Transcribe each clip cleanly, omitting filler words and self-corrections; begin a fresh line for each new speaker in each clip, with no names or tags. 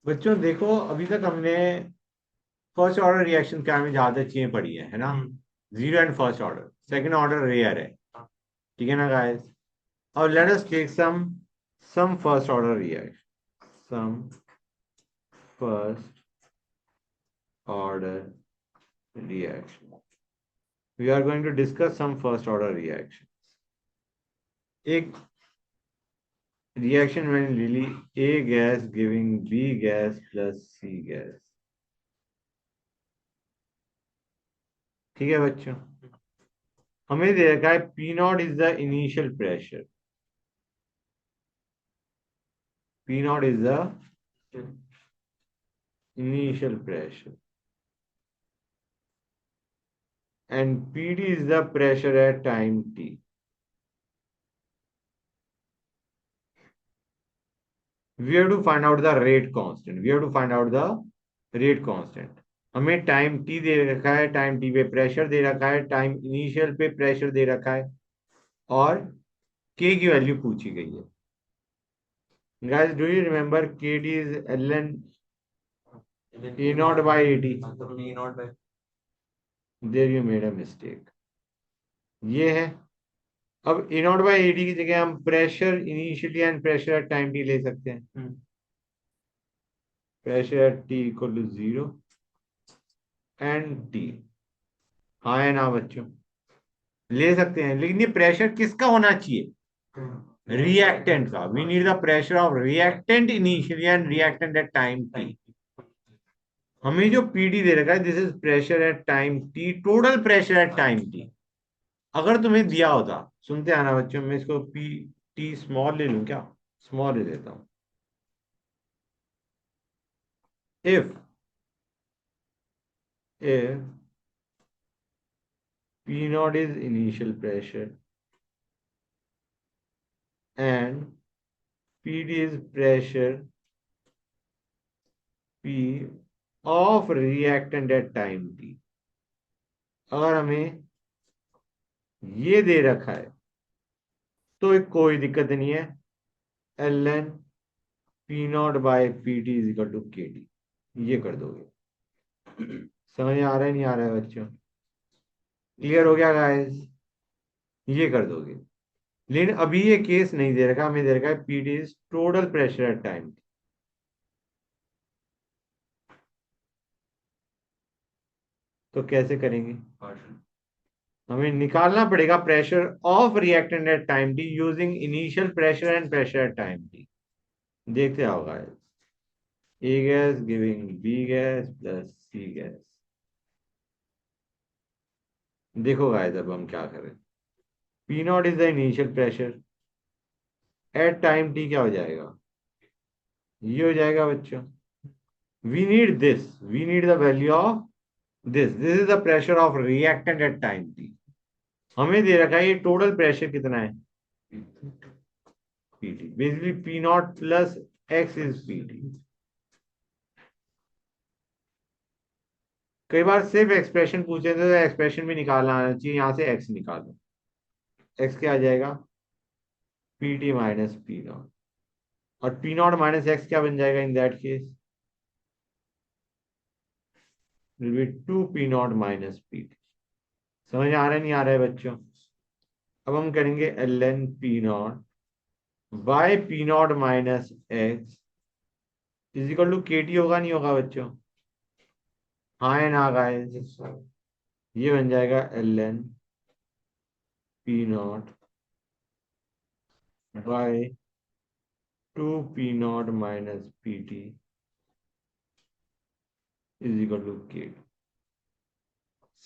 बच्चों देखो, अभी तक हमने फर्स्ट ऑर्डर रिएक्शन क्या में ज्यादा चीजें पढ़ी है ना। Zero and first order, second order rare है। ठीक है ना गाइस। और let us take some first order reaction, some first order reaction. We are going to discuss some first order reaction. एक reaction when really A gas giving B gas plus C gas. ठीक है बच्चों, हमें दे रखा है P not is the initial pressure, P not is the initial pressure and PD is the pressure at time t. We have to find out the rate constant. We have to find out the rate constant. हमें time T दे रखा है, time T पे pressure दे रखा है, time initial पे pressure दे रखा है और के की वैल्यू पूछी गई है। Guys do you remember K D is L N A naught by A T. There you made a mistake. ये है। अब A naught by A T की जगह हम pressure initially and pressure at time T ले सकते हैं। Pressure at T equal to zero and T. हाँ है ना बच्चों, ले सकते हैं, लेकिन ये प्रेशर किसका होना चाहिए? रिएक्टेंट का। We need the pressure of reactant initially and reactant at time T. हमें जो पीडी दे रखा है, this is pressure at time T, total pressure at time T. अगर तुम्हें दिया होता, सुनते आना बच्चों, मैं इसको पी टी स्मॉल ले लूं क्या? स्मॉल ले लेता हूं। If if P not is initial pressure and PD is pressure P of reactant at time T. अगर हमें ये दे रखा है तो एक कोई दिक्कत नहीं है। L N P naught by P T is equal to के टी। ये कर दोगे। समझ में आ रहा है नहीं आ रहा है बच्चों? क्लियर हो गया गाइस? ये कर दोगे। लेकिन अभी ये केस नहीं दे रखा, हमें दे रखा है P T is total pressure at time. तो कैसे करेंगे? हमें निकालना पड़ेगा pressure of reactant at time T using initial pressure and pressure at time T. देखते होगा A gas giving B gas plus C gas. देखो गाइस अब हम क्या करें। P not is the initial pressure at time T, क्या हो जाएगा? ये हो जाएगा बच्चों। We need this, we need the value of this is the pressure of reactant at time T. हमें दे रखा है ये टोटल प्रेशर कितना है? PT. Basically P naught plus x is PT. कई बार सिर्फ एक्सप्रेशन पूछे तो एक्सप्रेशन भी निकालना आना चाहिए। यहां से एक्स निकालो। एक्स क्या आ जाएगा? P T minus P naught. और पी नॉट माइनस एक्स क्या बन जाएगा in that case? Will be two P naught minus P T. समझ आ रहा है नहीं आ रहा है बच्चों? अब हम करेंगे L N P naught by P naught minus X is equal to के टी। होगा नहीं होगा बच्चों? हाँ है ना गाइस? ये बन जाएगा L N P naught by two P naught minus P T is equal to K.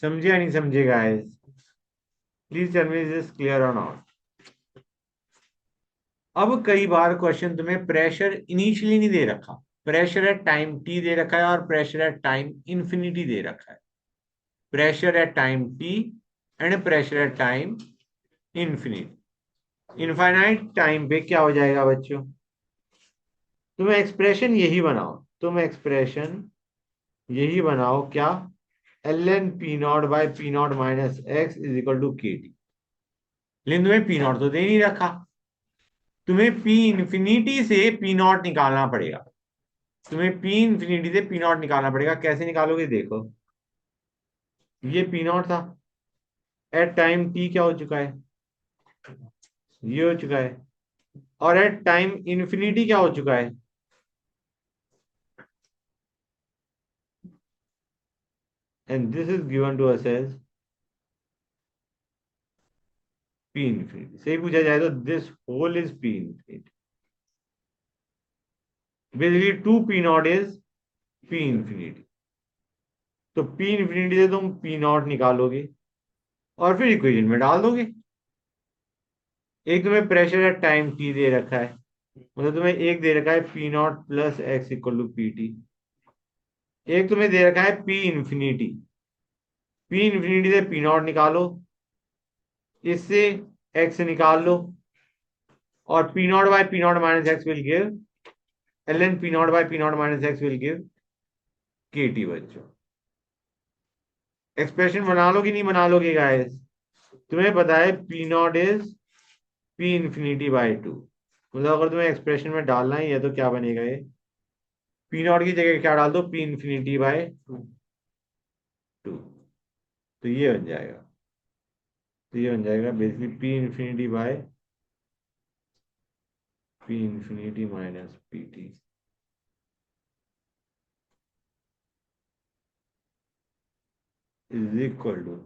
समझे या नहीं समझे guys? Please tell me, is this clear और नॉट? अब कई बार क्वेश्चन तुम्हें प्रेशर इनिशियली नहीं दे रखा, प्रेशर एट टाइम टी दे रखा है और प्रेशर एट टाइम इंफिनिटी दे रखा है। Pressure at time T and pressure at time infinity. Infinite time पे क्या हो जाएगा बच्चों? तुम एक्सप्रेशन यही बनाओ, तुम एक्सप्रेशन यही बनाओ क्या? L N P naught by P naught minus X is equal to के टी। लेकिन तुम्हें पी नॉट तो दे नहीं रखा, तुम्हें पी इंफिनिटी से पी नॉट निकालना पड़ेगा। तुम्हें पी इंफिनिटी से पी नॉट निकालना पड़ेगा। कैसे निकालोगे देखो, ये पी नॉट था, एट टाइम टी क्या हो चुका है, ये हो चुका है, और एट टाइम इंफिनिटी क्या हो चुका है, and this is given to us as P infinity. सही पूछा जाए तो this whole is P infinity. Basically two P not is P infinity. तो पी इंफिनिटी से तुम पी नॉट निकालोगे और फिर इक्वेशन में डाल दोगे। एक तुम्हें प्रेशर एट टाइम टी दे रखा है, मतलब तुम्हें एक दे रखा है P naught plus X equal to P T. एक तुम्हें दे रखा है पी इंफिनिटी। पी इंफिनिटी से पी नॉट निकालो, इससे एक्स निकाल लो, और P naught by P naught minus X will give L N P naught by P naught minus X will give K T. बच्चों एक्सप्रेशन बना लो कि नहीं बना लोगे गाइस? तुम्हें पता है P not is P infinity by two, मतलब अगर तुम्हें एक्सप्रेशन में डालना ही है तो क्या बनेगा ये, पी नॉट की जगह क्या डाल दो, पी इंफिनिटी बाय टू। तो ये बन जाएगा, तो ये बन जाएगा basically P infinity by P infinity minus P T is equal to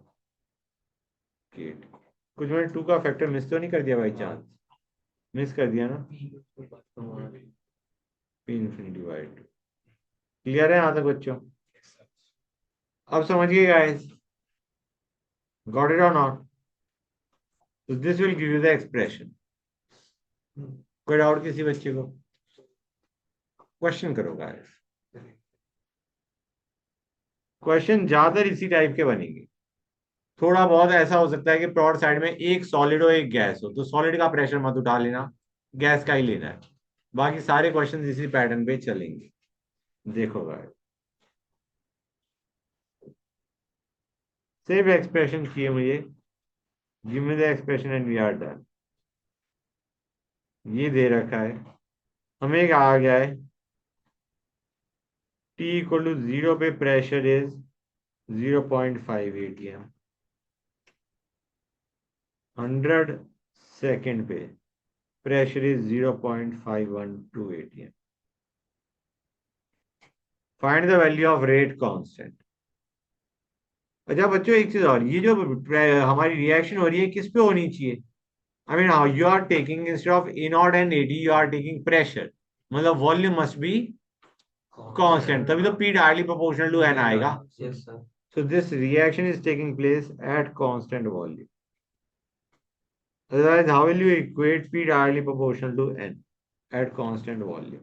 के टी। कुछ मैंने टू का फैक्टर मिस तो नहीं कर दिया बाई चांस? मिस कर दिया ना? P infinity by two. Clear है यहाँ तक बच्चों? अब समझिए गाइस, गॉट इट और not? So this will give you the expression. कोई डाउट किसी बच्चे को? क्वेश्चन करो गाइस। क्वेश्चन ज्यादातर इसी टाइप के बनेंगे। थोड़ा बहुत ऐसा हो सकता है कि प्लॉट साइड में एक सॉलिड हो एक गैस हो, तो सॉलिड का प्रेशर मत उठा लेना, गैस का ही लेना है। बाकी सारे क्वेश्चन इसी पैटर्न पे चलेंगे। देखो गाइस, सेव एक्सप्रेशन किए मुझे, give me the expression and we are done. ये दे रखा है, हमें एक आ गया है T इक्वल टू जीरो पे प्रेशर इज 0.5 atm, 100 सेकेंड पे pressure is 0.512 atm। Find the value of rate constant. अच्छा बच्चों एक चीज और, ये जो हमारी रिएक्शन हो रही है किस पे होनी चाहिए? I mean how you are taking instead of A not and AT you are taking pressure, मतलब वॉल्यूम मस्ट बी कांस्टेंट, तभी तो P directly proportional to N आएगा। So this reaction is taking place at constant volume. Otherwise, how will you equate P directly proportional to N at constant volume?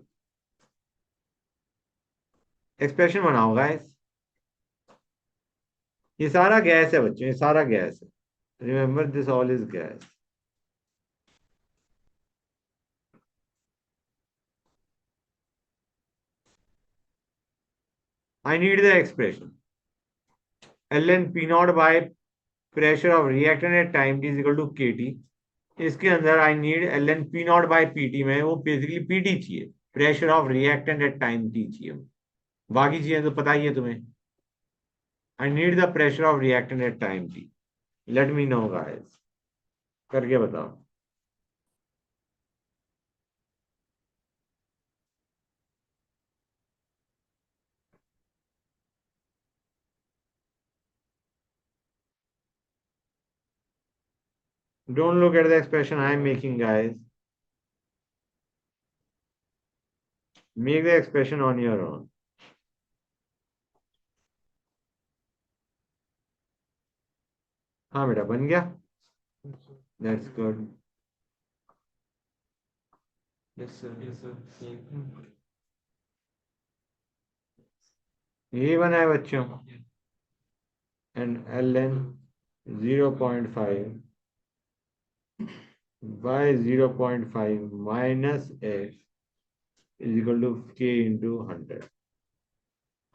Expression बनाओ guys. ये सारा gas है बच्चों, ये सारा गैस है। Remember this all is gas. I need the expression L N P naught by pressure of reactant at time T is equal to के T. इसके अंदर I need L N P naught by P T में वो basically P T चाहिए, pressure of reactant at time T चाहिए। बाकी चीजें तो पता ही है तुम्हें। आई need the pressure of reactant at time T. Let me know guys, करके बताओ। Don't look at the expression I am making, guys. Make the expression on your own. हाँ बेटा बन गया। That's good.
Yes, sir. Yes, sir. Yeah.
ये बना है बच्चों, and ln 0.5 by 0.5 minus x is equal to k into 100।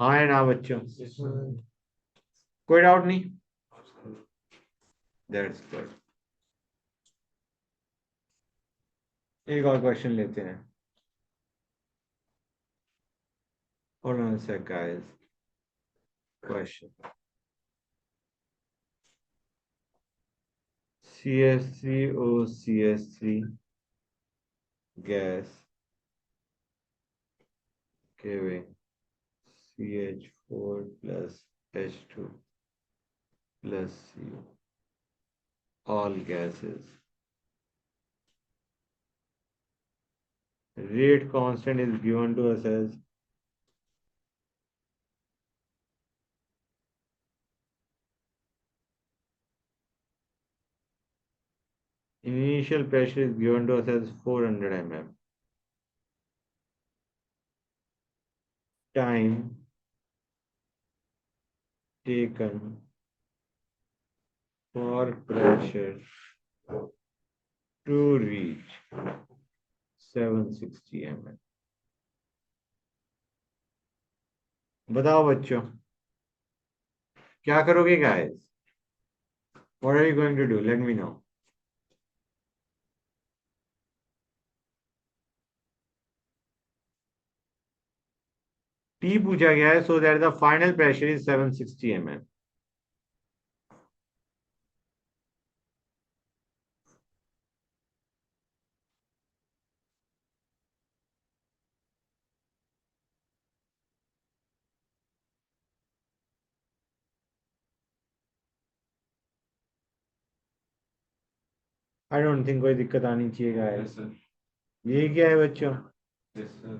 हाँ है ना बच्चों?
Yes, sir.
कोई डाउट नहीं? That's good। एक और क्वेश्चन लेते हैं। Hold on a sec, guys. Question. CH3O CH3 gas giving CH4 plus H2 plus CO. All gases. Rate constant is given to us as initial pressure is given to us as 400 mm. Time taken for pressure to reach 760 mm. बताओ बच्चों क्या करोगे guys? What are you going to do? Let me know. T पूछा गया है so that the final pressure is 760 mm. I don't think कोई दिक्कत आनी चाहिए guys.
Yes, sir.
ये क्या है बच्चों?
Yes, sir.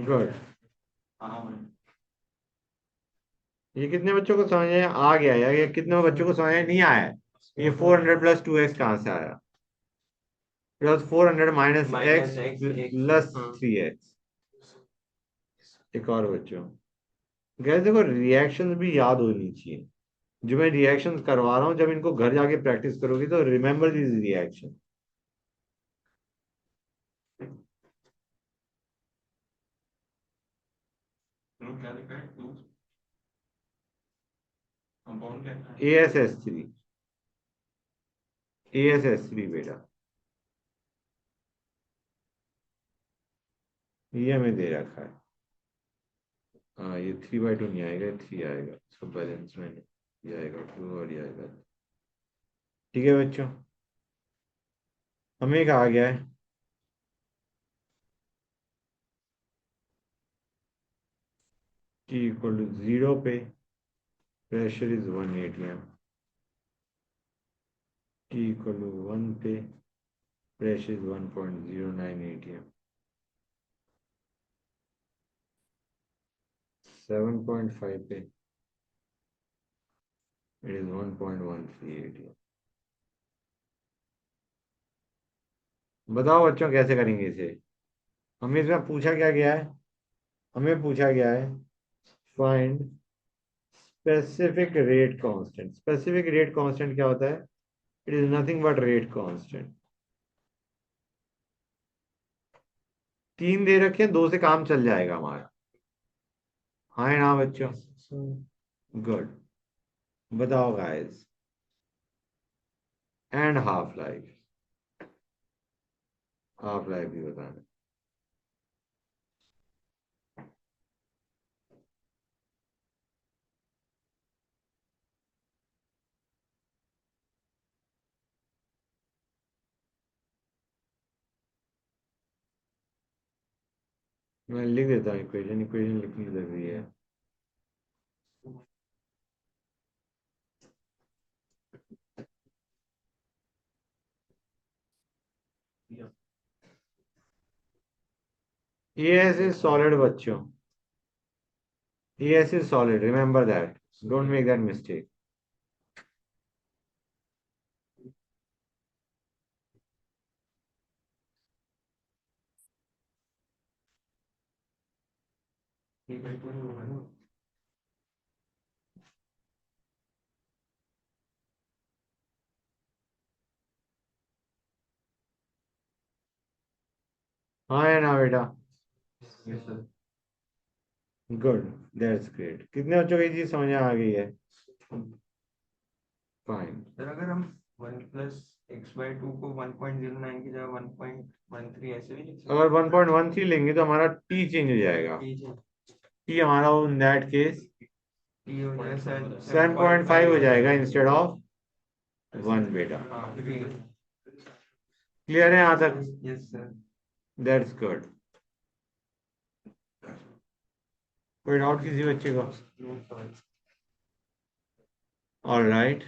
Good.
हाँ
ये कितने बच्चों को समझ में आ गया है या कितने बच्चों को समझ में नहीं आया है? ये 400 प्लस 2x कहाँ से आया? Plus 400 minus
Minus
x
x,
plus
हाँ
3x. एक और बच्चों गैस देखो रिएक्शन भी याद होनी चाहिए. जो मैं रिएक्शन करवा रहा हूँ जब इनको घर जाके प्रैक्टिस करोगी तो रिमेंबर दिस रिएक्शन.
क्या लिखा है टू कंपाउंड क्या है
ASS3 ASS3 बेटा ये हमें दे रखा है. हाँ ये 3/2 नहीं आएगा 3 आएगा इसको बैलेंस में नहीं ये आएगा 2 और ये आएगा. ठीक है बच्चों हमें कहा गया है T इक्वल टू 0 पे pressure is 1 atm. T equal to 1 पे प्रेशर इज 1.09 atm. 7.5 पे इट इज 1.13 atm. बताओ बच्चों कैसे करेंगे इसे. हमें इसमें पूछा क्या गया है. हमें पूछा गया है find specific rate constant. Specific rate constant क्या होता है? It is nothing but rate constant. 3 दे रखे हैं 2 से काम चल जाएगा हमारा. हाँ है ना बच्चों? गुड. बताओ गाइस. एंड हाफ लाइफ भी बताना. मैं लिख देता हूँ इक्वेशन. इक्वेशन लिखनी जरूरी है. ES is solid बच्चों. ES is solid. Remember that. Don't make that mistake. हाँ है ना बेटा?
Yes, sir.
Good. That's great. कितने बच्चों को ये चीज समझ में आ गई है? फाइन.
सर अगर हम वन प्लस x/2 को 1.09 की जगह 1.13 ऐसे भी लिख सकते
अगर 1.13 लेंगे तो हमारा टी चेंज हो जाएगा।
हैं।
टी हमारा इन दैट केस
टी हो जाएगा
7.5 हो जाएगा इंस्टेड ऑफ 1 बेटा।
हाँ
क्लियर है यहाँ तक?
Yes sir.
That's good. कोई डाउट किसी बच्चे को? ऑलराइट,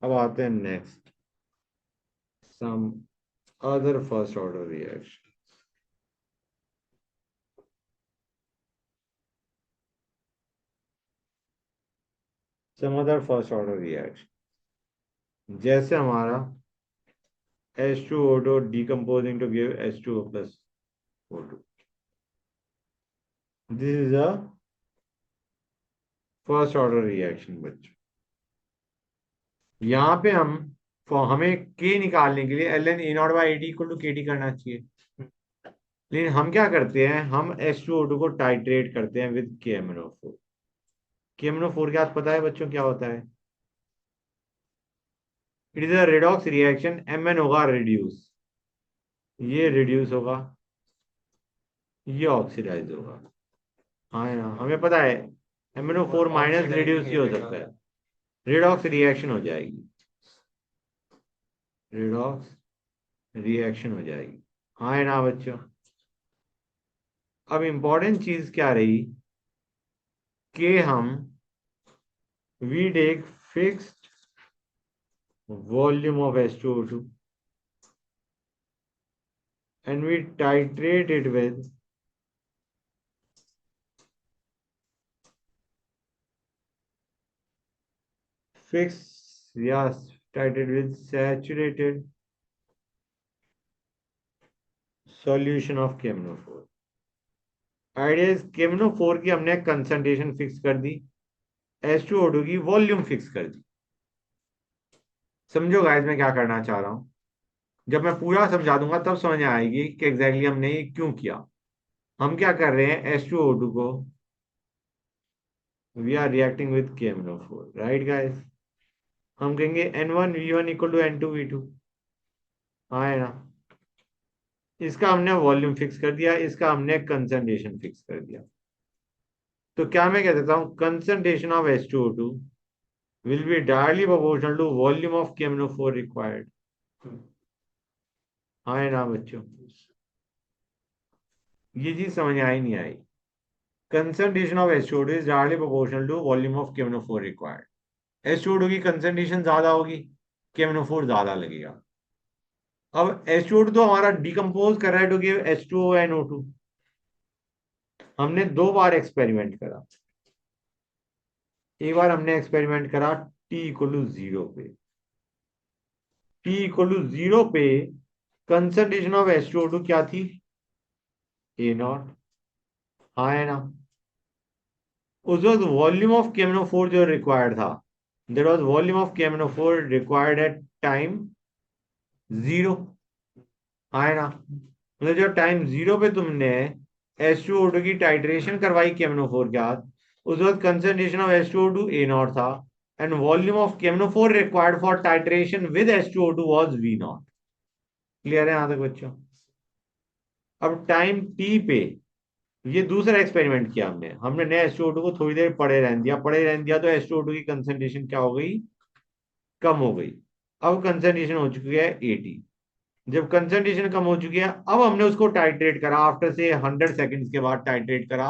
अब आते हैं next, some other first order reaction. Some other first order reaction, जैसे हमारा H2O2 decomposing to give H2O plus O2. This is a first order reaction बच्चों। यहाँ पे हमें के निकालने के लिए ln A naught by AT equal to KT करना चाहिए, लेकिन हम क्या करते हैं, हम H2O2 को टाइट्रेट करते हैं विद KMnO4। KMnO4 क्या पता है बच्चों क्या होता है? It is a redox reaction, Mn होगा रिड्यूस, ये रिड्यूस होगा, ये ऑक्सीडाइज होगा। हाँ ना, हमें पता है MnO4 माइनस रिड्यूस ही हो सकता है, रेडॉक्स रिएक्शन हो जाएगी, रेडॉक्स रिएक्शन हो जाएगी। हाँ है ना बच्चों? अब इंपॉर्टेंट चीज क्या रही कि हम we take fixed volume of H2O2 and we titrate it with fixed, yes, titrate with saturated solution of KMnO4। Idea is KMnO4 की हमने कंसंट्रेशन फिक्स कर दी, H2O2 की वॉल्यूम फिक्स कर दी। समझो गाइस मैं क्या करना चाह रहा हूं, जब मैं पूरा समझा दूंगा तब समझ आएगी कि एग्जैक्टली हमने ये क्यों किया। हम क्या कर रहे हैं, H2O2 को we are reacting with KMnO4, right guys? हम कहेंगे N1V1 इक्वल टू N2V2। हाँ है ना? इसका हमने वॉल्यूम फिक्स कर दिया, इसका हमने कंसंट्रेशन फिक्स कर दिया। तो क्या मैं कह सकता हूं, concentration of H2O2 will be directly proportional to volume of KMnO4 required। हाँ है ना बच्चों? ये चीज समझ आई नहीं आई? Concentration of H2O2 is directly proportional to volume of KMnO4 required। H2O2 की कंसंट्रेशन ज्यादा होगी, KMnO4 ज्यादा लगेगा। अब H2O2 तो हमारा डिकम्पोज कर रहा है टू गिव H2ONO2। हमने दो बार एक्सपेरिमेंट करा, एक बार हमने एक्सपेरिमेंट करा T इक्वल टू 0 पे। T इक्वल टू 0 पे कंसंट्रेशन ऑफ H2O2 क्या थी? A not. हाँ है ना? उस वक्त वॉल्यूम ऑफ KMnO4 जो रिक्वायर्ड था, there was volume of KMnO4 required at time 0। हाँ है ना? मतलब जब टाइम 0 पे तुमने H2O2 की टाइट्रेशन करवाई KMnO4 के साथ, उस वक्त concentration of H2O2 A nought था and volume of KMnO4 required for titration with H2O2 was V nought. Clear है यहां तक बच्चों? अब टाइम T पे ये दूसरा एक्सपेरिमेंट किया हमने, हमने नए H2O2 को थोड़ी देर पड़े रहने दिया तो H2O2 की कंसंट्रेशन क्या हो गई? कम हो गई। अब कंसंट्रेशन हो चुकी है 80। जब कंसंट्रेशन कम हो चुकी है, अब हमने उसको टाइट्रेट करा, आफ्टर से 100 सेकेंड्स के बाद टाइट्रेट करा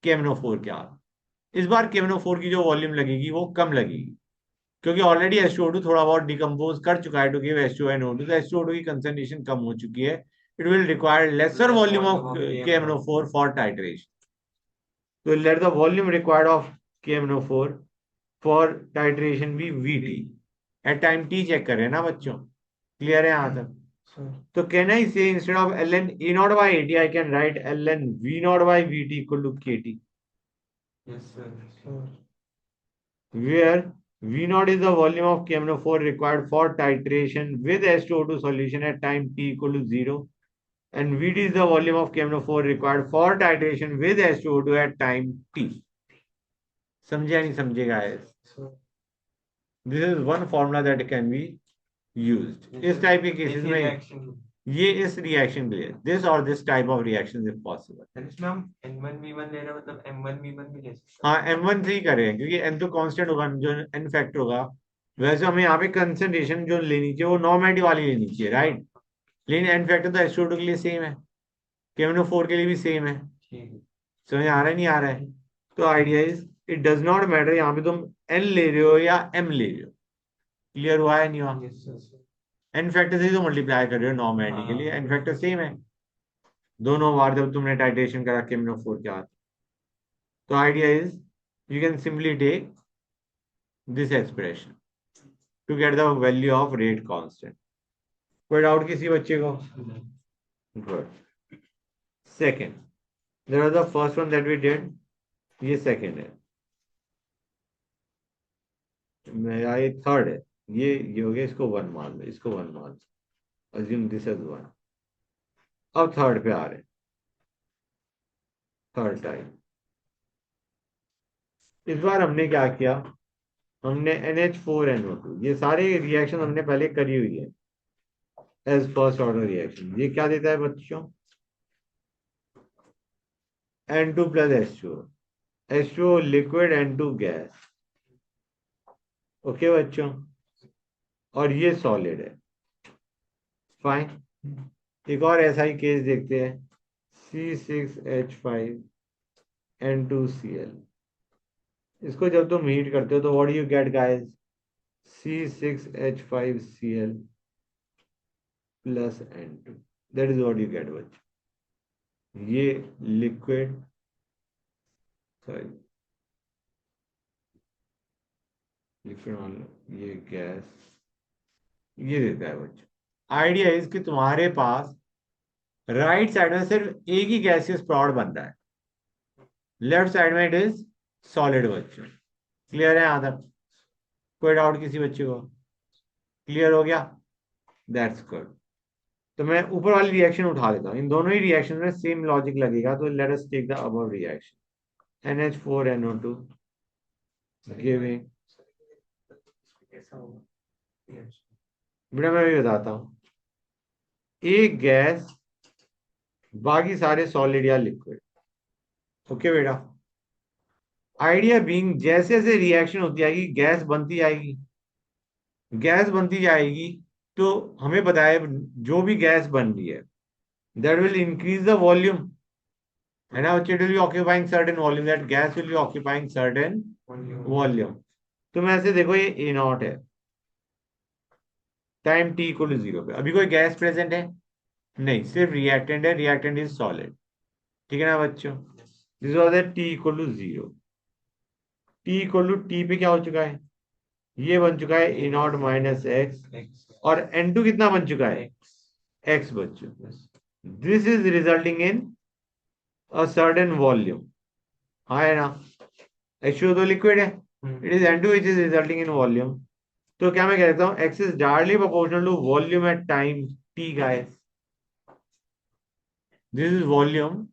KMnO4 के साथ। इस बार KMnO4 की जो वॉल्यूम लगेगी वो कम लगेगी, क्योंकि ऑलरेडी H2O2 थोड़ा बहुत डिकम्पोज कर चुका है टू गिव H2NO2, तो H2O2 की कंसंट्रेशन कम हो चुकी है। It will require lesser volume of KMnO4 for titration. तो let the volume required of KMnO4 for titration be VT। at time T check करें ना बच्चों? क्लियर है यहाँ तक? तो can I say instead of ln A naught by AT I can write ln V naught by VT equal to KT,
yes sir.
where V naught is the volume of KMnO4 required for titration with H2O2 solution at time T equal to 0 and VT is the volume of KMnO4 required for titration with H2O2 at time T। समझे या नहीं समझे guys? This is one formula that can be used इस type के cases में।
Reaction
ये इस reaction के लिए, दिस और this type of reaction if possible.
इसमें हम N1V1 ले रहे हैं, मतलब M1V1 भी ले सकते
हाँ, M1 से ही करें क्योंकि n तो कांस्टेंट होगा, जो n फैक्टर होगा। वैसे हमें यहाँ पे कंसंट्रेशन जो लेनी चाहिए वो नॉर्मेलिटी वाली लेनी चाहिए, राइट? लेकिन n फैक्टर तो H2O के लिए सेम है, KMnO4 के लिए भी सेम है।
हैं। ठीक है।
समझ आ रहा है नहीं आ रहा है? तो idea is it does not matter यहाँ पे तुम n ले रहे हो या m ले रहे हो। क्लियर हुआ है नहीं हुआ?
Yes sir.
n फैक्टर से ही तो मल्टीप्लाई कर रहे हो नॉर्मेलिटी के
हाँ
लिए, n फैक्टर सेम है दोनों बार जब तुमने टाइट्रेशन करा KMnO4 के हाथ। तो idea is you can simply take this expression to get the value of rate constant. कोई डाउट किसी बच्चे को? Good. Second, there was the first one that we did, ये सेकंड है, मेरा ये थर्ड है। ये हो गया, इसको वन मान लो, इसको वन मान लो, अज्यूम दिस एज वन। अब थर्ड पे आ रहे हैं, थर्ड टाइम। इस बार हमने क्या किया, हमने NH4NO2, ये सारे रिएक्शन हमने पहले करी हुई है एज फर्स्ट ऑर्डर रिएक्शन। ये क्या देता है बच्चों? N2 plus H2O, H2O liquid, N2 gas. Okay बच्चों, और ये सॉलिड है। फाइन। एक और ऐसा ही केस देखते हैं, C6H5N2Cl। इसको जब तुम हीट करते हो तो what you get guys? C6H5Cl plus N2, that is what you get बच्चों। ये लिक्विड, सॉरी लिक्विड मान लो, ये गैस, ये देता है बच्चों। आइडिया इज कि तुम्हारे पास राइट साइड में सिर्फ एक ही गैसियस प्रोडक्ट बन रहा है, लेफ्ट साइड में इट इज सॉलिड बच्चों। क्लियर है यहाँ तक? कोई डाउट किसी बच्चे को? क्लियर हो गया? That's good. तो मैं ऊपर वाली रिएक्शन उठा लेता हूँ, इन दोनों ही रिएक्शन में सेम लॉजिक लगेगा, तो let us take the above reaction, NH4NO2 giving.
कैसा होगा? Yes.
बेटा मैं भी बताता हूँ, एक गैस, बाकी सारे सॉलिड या लिक्विड। ओके बेटा, आइडिया बीइंग जैसे जैसे रिएक्शन होती जाएगी गैस बनती जाएगी, गैस बनती जाएगी, तो हमें पता है जो भी गैस बन रही है that will increase the volume, है ना बच्चे? It will be occupying certain volume, that gas will be occupying certain volume. तुम ऐसे देखो, ये ए नॉट है, time T equal to zero पे अभी कोई गैस प्रेजेंट है नहीं, सिर्फ रिएक्टेंट है, रिएक्टेंट इज सॉलिड। ठीक है ना बच्चों? This was at T equal to zero. T equal to T पे क्या हो चुका है? ये बन चुका है ए नॉट माइनस एक्स, और एन टू कितना बन चुका है? एक्स बन चुका है। This is resulting in a certain volume, हाँ है ना? H2O तो लिक्विड है, it is N2 which is resulting in volume. तो क्या मैं कह सकता हूँ, X is directly proportional to volume at time T guys. This is volume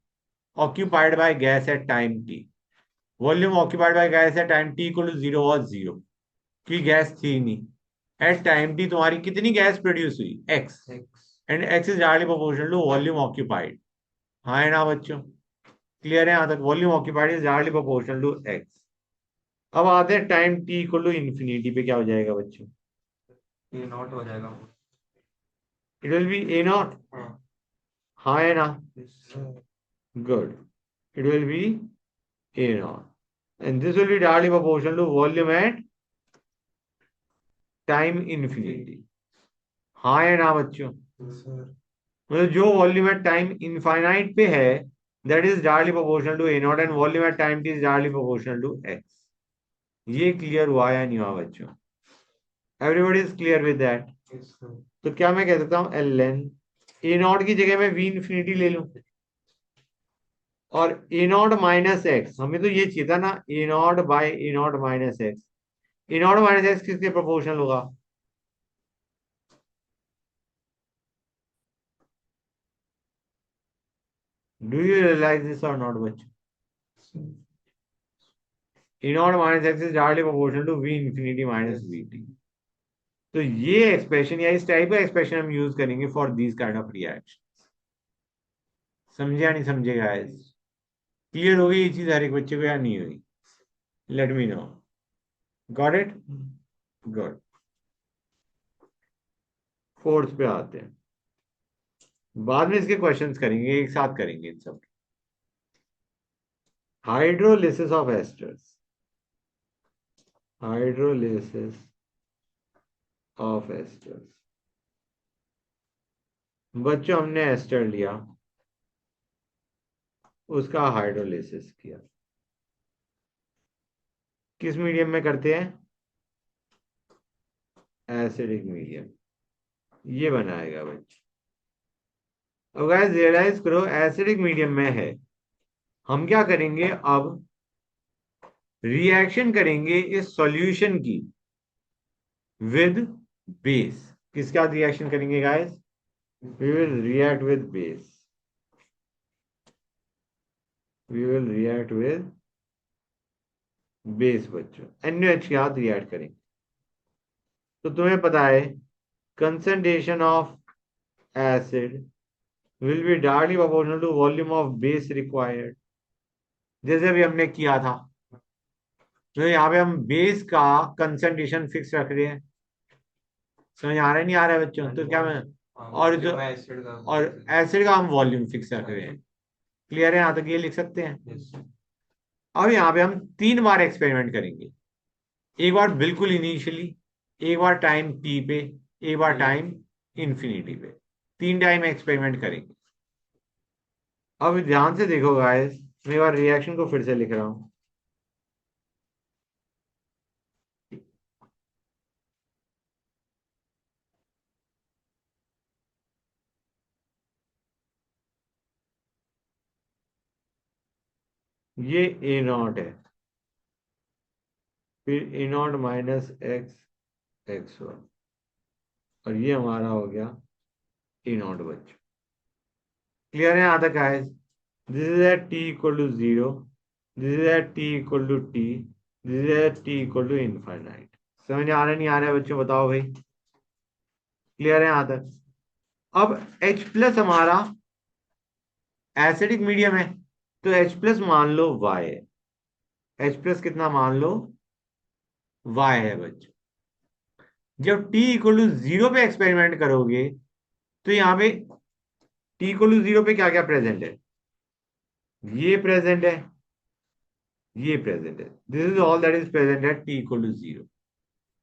occupied by gas at time t. Volume occupied by gas at time t equal to zero was zero, क्योंकि गैस थी ही नहीं। At time T तुम्हारी कितनी गैस produce हुई? X, and X is directly proportional to volume occupied, हाँ है ना बच्चों? क्लियर है यहाँ तक? Volume occupied is directly proportional to X. अब आते हैं time T equal to infinity पे, क्या हो जाएगा बच्चों?
ये नॉट हो जाएगा।
It will be A naught,
हाँ।
हाँ है ना?
Yes.
Good, it will be A not and this will be directly proportional to volume at time infinity, हाँ है ना बच्चों?
सर
मतलब जो वॉल्यूम एट टाइम इनफाइनाइट पे है that is directly proportional to A not, and volume at time T is directly proportional to X. ये clear हुआ या नहीं हुआ बच्चों? Everybody is clear with that? तो क्या मैं कह सकता हूँ, एल एन ए नॉट की जगह मैं वी इन्फिनिटी ले लूं, और ए नॉट माइनस एक्स, हमें तो ये चाहिए था ना, A not by A not minus X. A not minus X किसके प्रोपोर्शनल होगा? Do you realise this or not बच्चों? E nought minus X is directly proportional to V infinity minus
Yes.
VT। तो ये expression या इस type का expression हम use करेंगे for these kind of reaction. समझे या नहीं समझे गाइस? क्लियर हो गई ये चीज हर एक बच्चे को या नहीं हुई? Let me know. Got it? Good. Fourth पे आते हैं, बाद में इसके क्वेश्चंस करेंगे, एक साथ करेंगे इन सब। Hydrolysis of esters, hydrolysis of esters. बच्चों हमने एस्टर लिया, उसका हाइड्रोलिसिस किया। किस मीडियम में करते हैं? Acidic medium. ये बनाएगा बच्चे। अब गाइस रियलाइज करो एसिडिक मीडियम में है, हम क्या करेंगे अब? रिएक्शन करेंगे इस सॉल्यूशन की विद बेस। किसका रिएक्शन करेंगे guys? We will react with base. We will react with base बच्चों, NaOH के साथ रिएक्ट करेंगे। तो तुम्हें पता है concentration of acid will be directly proportional to volume of base required, जैसे भी हमने किया था। तो यहाँ पे हम बेस का कंसंट्रेशन फिक्स रख रहे हैं। समझ आ रहा है नहीं आ रहा है बच्चों? तो क्या मैं और जो
एसिड का
और एसिड का हम वॉल्यूम फिक्स रख रहे हैं। क्लियर है? यहाँ तक ये लिख सकते हैं।
Yes.
अब यहाँ पे हम 3 बार एक्सपेरिमेंट करेंगे, एक बार बिल्कुल इनिशियली, एक बार टाइम टी पे, एक बार टाइम इंफिनिटी पे। 3 टाइम एक्सपेरिमेंट करेंगे। अब ध्यान से देखो गाइस, मैं एक बार रिएक्शन को फिर से लिख रहा हूं। ये ए नॉट है, फिर A not minus X X one, और ये हमारा हो गया ए नॉट बच्चों। क्लियर है यहाँ तक guys? This is at T equal to zero, this is at T equal to T, this is at T equal to infinite. समझ आ रहा है नहीं आ रहा है बच्चों? बताओ भाई। क्लियर है यहाँ तक? अब H प्लस हमारा एसिडिक मीडियम है, तो H प्लस मान लो Y है। H प्लस कितना मान लो? Y है बच्चों। जब t इक्वल टू जीरो पे एक्सपेरिमेंट करोगे, तो यहाँ पे t इक्वल टू जीरो पे क्या क्या प्रेजेंट है? ये प्रेजेंट है, ये प्रेजेंट है। This is all that is present at t equal to zero.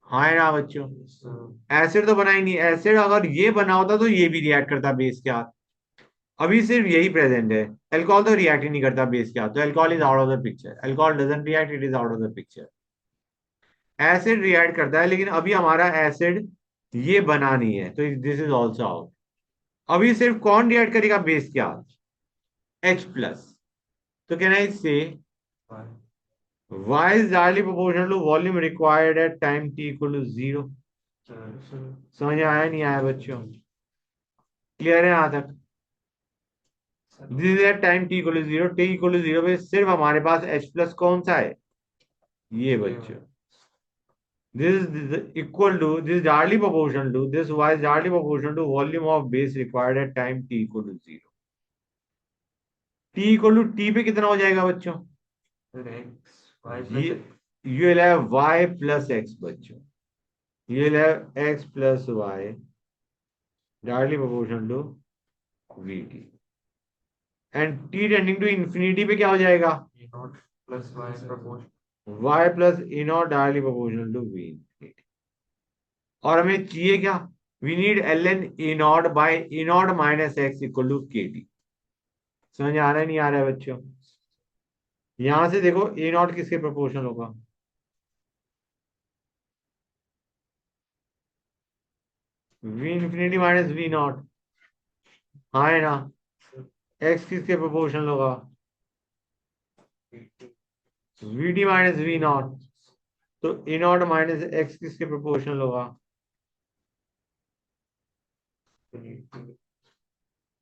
हाँ है ना बच्चों? एसिड तो बना ही नहीं। एसिड अगर ये बना होता तो ये भी रिएक्ट करता बेस के साथ। अभी सिर्फ यही प्रेजेंट है। अल्कोहल तो रिएक्ट ही नहीं करता बेस के साथ, तो alcohol is out of the picture. Alcohol doesn't react, it is out of the picture. Acid react करता है, लेकिन अभी हमारा एसिड ये बना नहीं है, तो दिस इज ऑल्सो आउट। अभी सिर्फ कौन रिएक्ट करेगा बेस के साथ? H plus. तो कहना है इससे Y is directly proportional to volume required at time t equal to zero. समझ आया नहीं आया बच्चों? क्लियर है यहाँ तक? This is at time t equal to zero. T equal to zero पे सिर्फ हमारे पास H प्लस कौन सा है? ये बच्चों। This is equal to, this is directly proportional to, this y is directly proportional to volume of base required at time t equal to zero. t equal to t पे कितना हो जाएगा बच्चों? ये ये है y प्लस एक्स बच्चों, ये है x plus y directly proportional to vt। And t tending to infinity पे क्या हो जाएगा?
Plus y proportion
y plus a not directly proportional to v infinity. और हमें चाहिए क्या? We need ln a not by A not minus x equal to के t. समझ आ रहा है नहीं आ रहा है बच्चों? यहां से देखो ए नॉट किसके प्रोपोर्शनल होगा? V infinity minus V nought. हाँ है ना? एक्स किसके प्रोपोर्शनल होगा? V T minus V nought. तो ए नॉट माइनस एक्स किसके प्रोपोर्शनल होगा?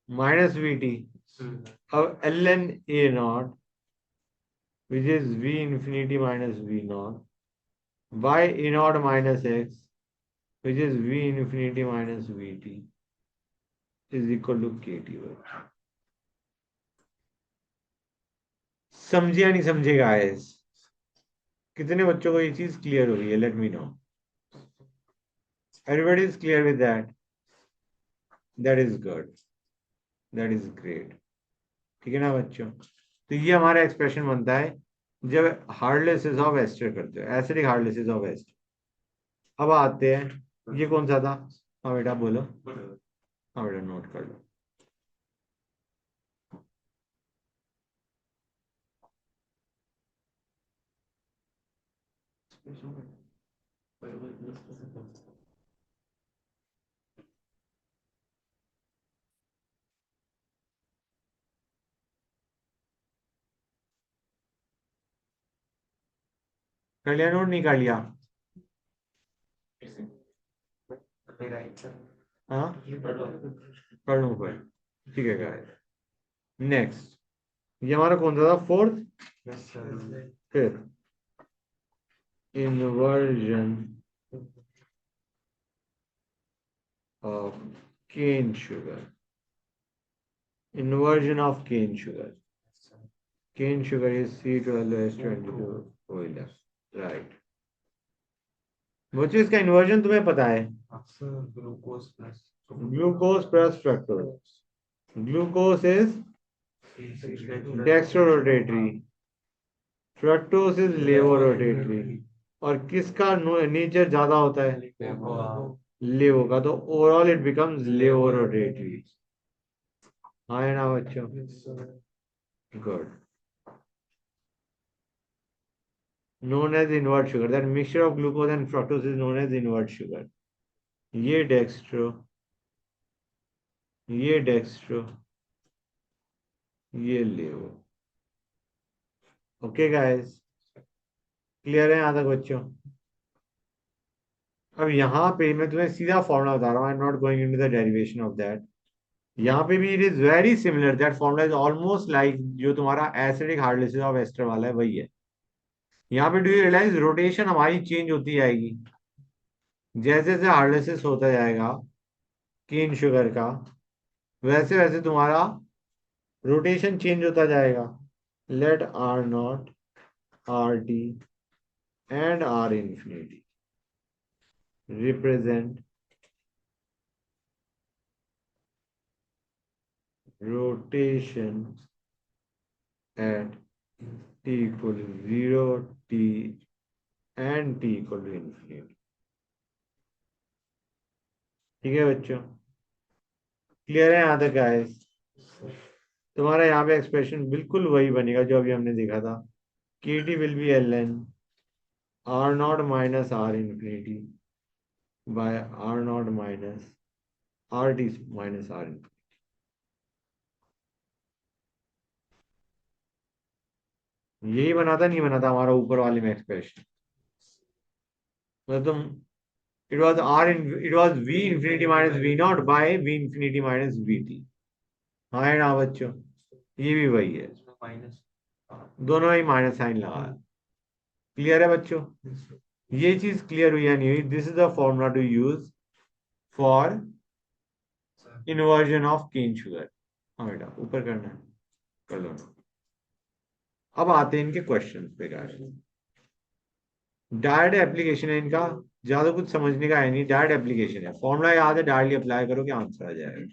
Minus V T. अब L N A nought which is V infinity minus V naught, by E naught minus X, which is V infinity minus Vt, is equal to KT by। समझे या नहीं समझे guys? कितने बच्चों को ये चीज क्लियर हो गई है? Let me know. Everybody is clear with that? That is good, that is great. ठीक है ना बच्चों? तो ये हमारा एक्सप्रेशन बनता है जब हार्डलेसेस ऑफ एस्टर करते हो, एसिडिक हार्डलेसेस ऑफ एस्टर। अब आते हैं, ये कौन सा था? हाँ बेटा बोलो। हाँ बेटा नोट कर लो। कर लिया नोट? नहीं कर लिया? हाँ कर लूँ फिर। ठीक है गाइस, नेक्स्ट ये हमारा कौन सा था? फोर्थ। फिर inversion of cane sugar, inversion of cane sugar, cane sugar is C12H22O11, right? वो चीज का इन्वर्जन तुम्हें पता है?
Glucose plus
glucose plus fructose. Glucose is dextrorotatory, fructose is laevorotatory. और किसका नेचर ज्यादा होता है? लेवो का। तो ओवरऑल इट बिकम्स लेवोरोटेटरी। हाँ है ना बच्चों? Good. known as invert sugar, that mixture of glucose and fructose is known as invert sugar। ये डेक्स्ट्रो, ये डेक्स्ट्रो, ये लेवो। ओके गाइस, क्लियर है यहाँ तक बच्चों? अब यहाँ पे मैं तुम्हें सीधा फॉर्मूला बता रहा हूँ, I am not going into the derivation of that. यहाँ पे भी it is very similar, that formula is almost like जो तुम्हारा एसिडिक हार्डलेसेस ऑफ एस्टर वाला है वही है। यहाँ पे डू यू रियलाइज रोटेशन हमारी चेंज होती जाएगी जैसे जैसे हार्डलेसेस होता जाएगा केन शुगर का, वैसे वैसे तुम्हारा रोटेशन चेंज होता जाएगा। Let R naught, R T and R infinity represent rotation at T equal to 0, T and T equal to infinity. ठीक है बच्चों, क्लियर है यहाँ तक गाइस? तुम्हारा यहाँ पे एक्सप्रेशन बिल्कुल वही बनेगा जो अभी हमने देखा था। K T will be L N R naught minus R infinity by R naught minus R T minus R infinity. यही बनाता नहीं बनाता हमारा ऊपर वाले में एक्सप्रेशन? मतलब तुम, it was V infinity minus V naught by V infinity minus V T. हाँ है ना बच्चों? ये भी वही है,
माइनस।
दोनों ही माइनस साइन लगा है। क्लियर है बच्चों? ये चीज क्लियर हुई या नहीं हुई? This is the formula to use for inversion of cane sugar. हाँ बेटा ऊपर करना है, कर लो ना। अब आते हैं इनके क्वेश्चन पे गाइस। डायरेक्ट एप्लीकेशन है इनका, ज्यादा कुछ समझने का है नहीं, डायरेक्ट एप्लीकेशन है। फॉर्मूला याद है, डायरेक्टली अप्लाई करो कि आंसर आ जाएगा।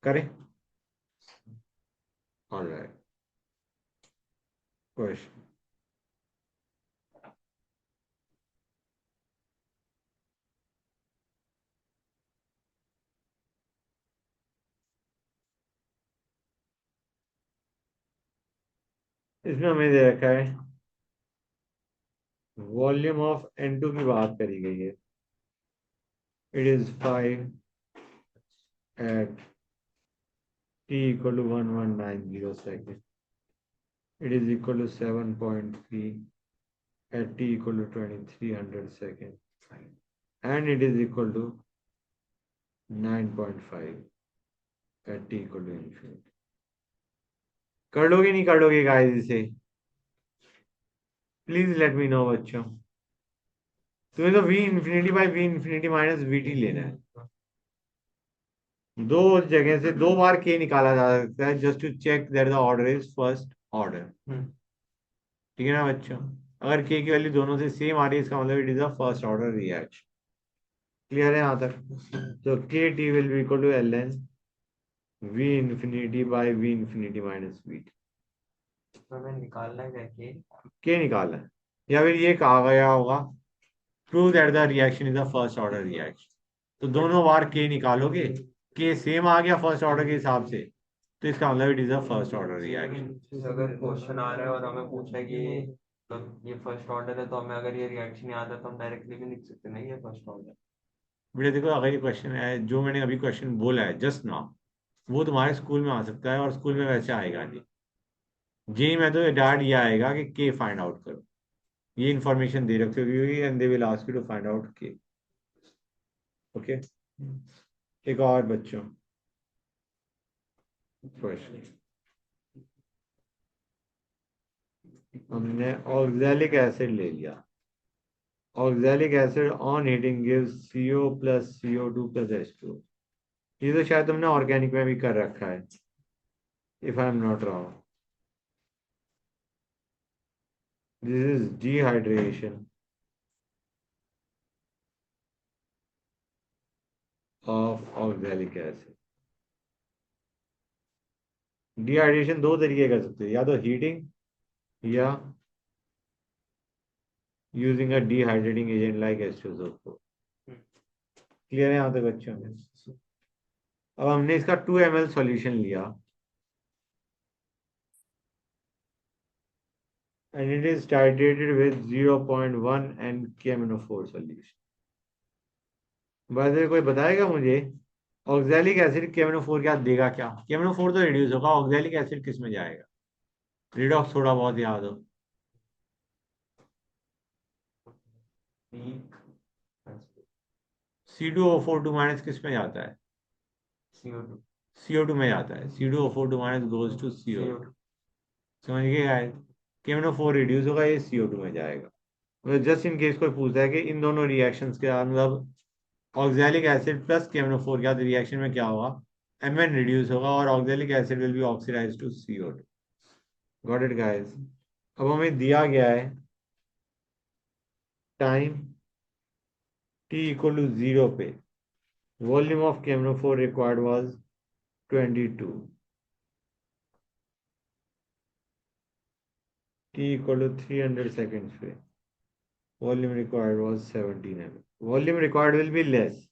करें? Alright, question. इसमें हमें दे रखा है वॉल्यूम ऑफ N2 की बात करी गई है। It is 5 at t equal to 1190 second. It is equal to 7.3 at t equal to 2300 seconds, and it is equal to 9.5 T equal to infinity. कर लोगे नहीं कर लोगे गाइस इसे? प्लीज लेट मी नो बच्चों। तुम्हें तो we infinity by V infinity minus V T लेना है। दो जगह से दो बार के निकाला जा सकता है, just to check that the order is first order. ठीक है ना बच्चों? अगर के की वैल्यू दोनों से सेम आ रही है, इसका मतलब it is a first order reaction. Clear है यहाँ तक? तो K T will be equal to L N V infinity by V infinity minus V T.
तो हमें निकालना है क्या
के निकालना है, या फिर ये कहा गया होगा prove that the reaction is a first order reaction. तो दोनों बार के निकालोगे, के सेम आ गया फर्स्ट ऑर्डर के हिसाब से, तो इसका मतलब it is a first order reaction.
अगर क्वेश्चन आ रहा है और हमें पूछा है कि मतलब ये फर्स्ट ऑर्डर है, तो हमें अगर ये रिएक्शन याद है तो हम डायरेक्टली भी लिख सकते हैं ना ये फर्स्ट ऑर्डर।
बेटा देखो, अगर ये क्वेश्चन है जो मैंने अभी क्वेश्चन बोला है जस्ट नाउ, वो तुम्हारे स्कूल में आ सकता है और स्कूल में वैसे आएगा नहीं। जेई में तो डायरेक्ट ये आएगा कि के फाइंड आउट करो, ये इन्फॉर्मेशन दे रखी होगी and they will ask you to find out K. Okay, एक और बच्चों क्वेश्चन। हमने ऑक्सैलिक एसिड ले लिया। Oxalic acid on heating gives CO plus CO2 plus H2। ये तो शायद तुमने ऑर्गेनिक में भी कर रखा है, if I am not wrong. This is dehydration of oxalic acid. Dehydration दो तरीके कर सकते हैं, या तो हीटिंग या using a dehydrating agent like H2SO4। Clear है यहाँ तक बच्चों? अब हमने इसका 2 ml सॉल्यूशन लिया and it is titrated with 0.1 and KMnO4 solution। वैसे कोई बताएगा मुझे ऑक्सैलिक एसिड KMnO4 क्या देगा? क्या KMnO4 तो रिड्यूस होगा, ऑक्सैलिक एसिड किस में जाएगा? रिडॉक्स थोड़ा बहुत याद हो।
वीक
C2O42 माइनस किस में जाता है?
CO2
CO2 में जाता है। C2O42 minus goes to CO2। समझ गए गाइस? KMnO4 रिड्यूस होगा, ये CO2 में जाएगा। मतलब जस्ट इन केस कोई पूछता है कि इन दोनों रिएक्शंस के मतलब ऑक्सैलिक एसिड प्लस KMnO4 क्या रिएक्शन में क्या होगा, Mn रिड्यूस होगा और oxalic acid will be oxidise to CO2। Got it guys? अब हमें दिया गया है टाइम t इक्वल टू 0 पे volume of KMnO4 required was 22। t equal to 300 seconds पे volume required was 17 ml। Volume required will be less,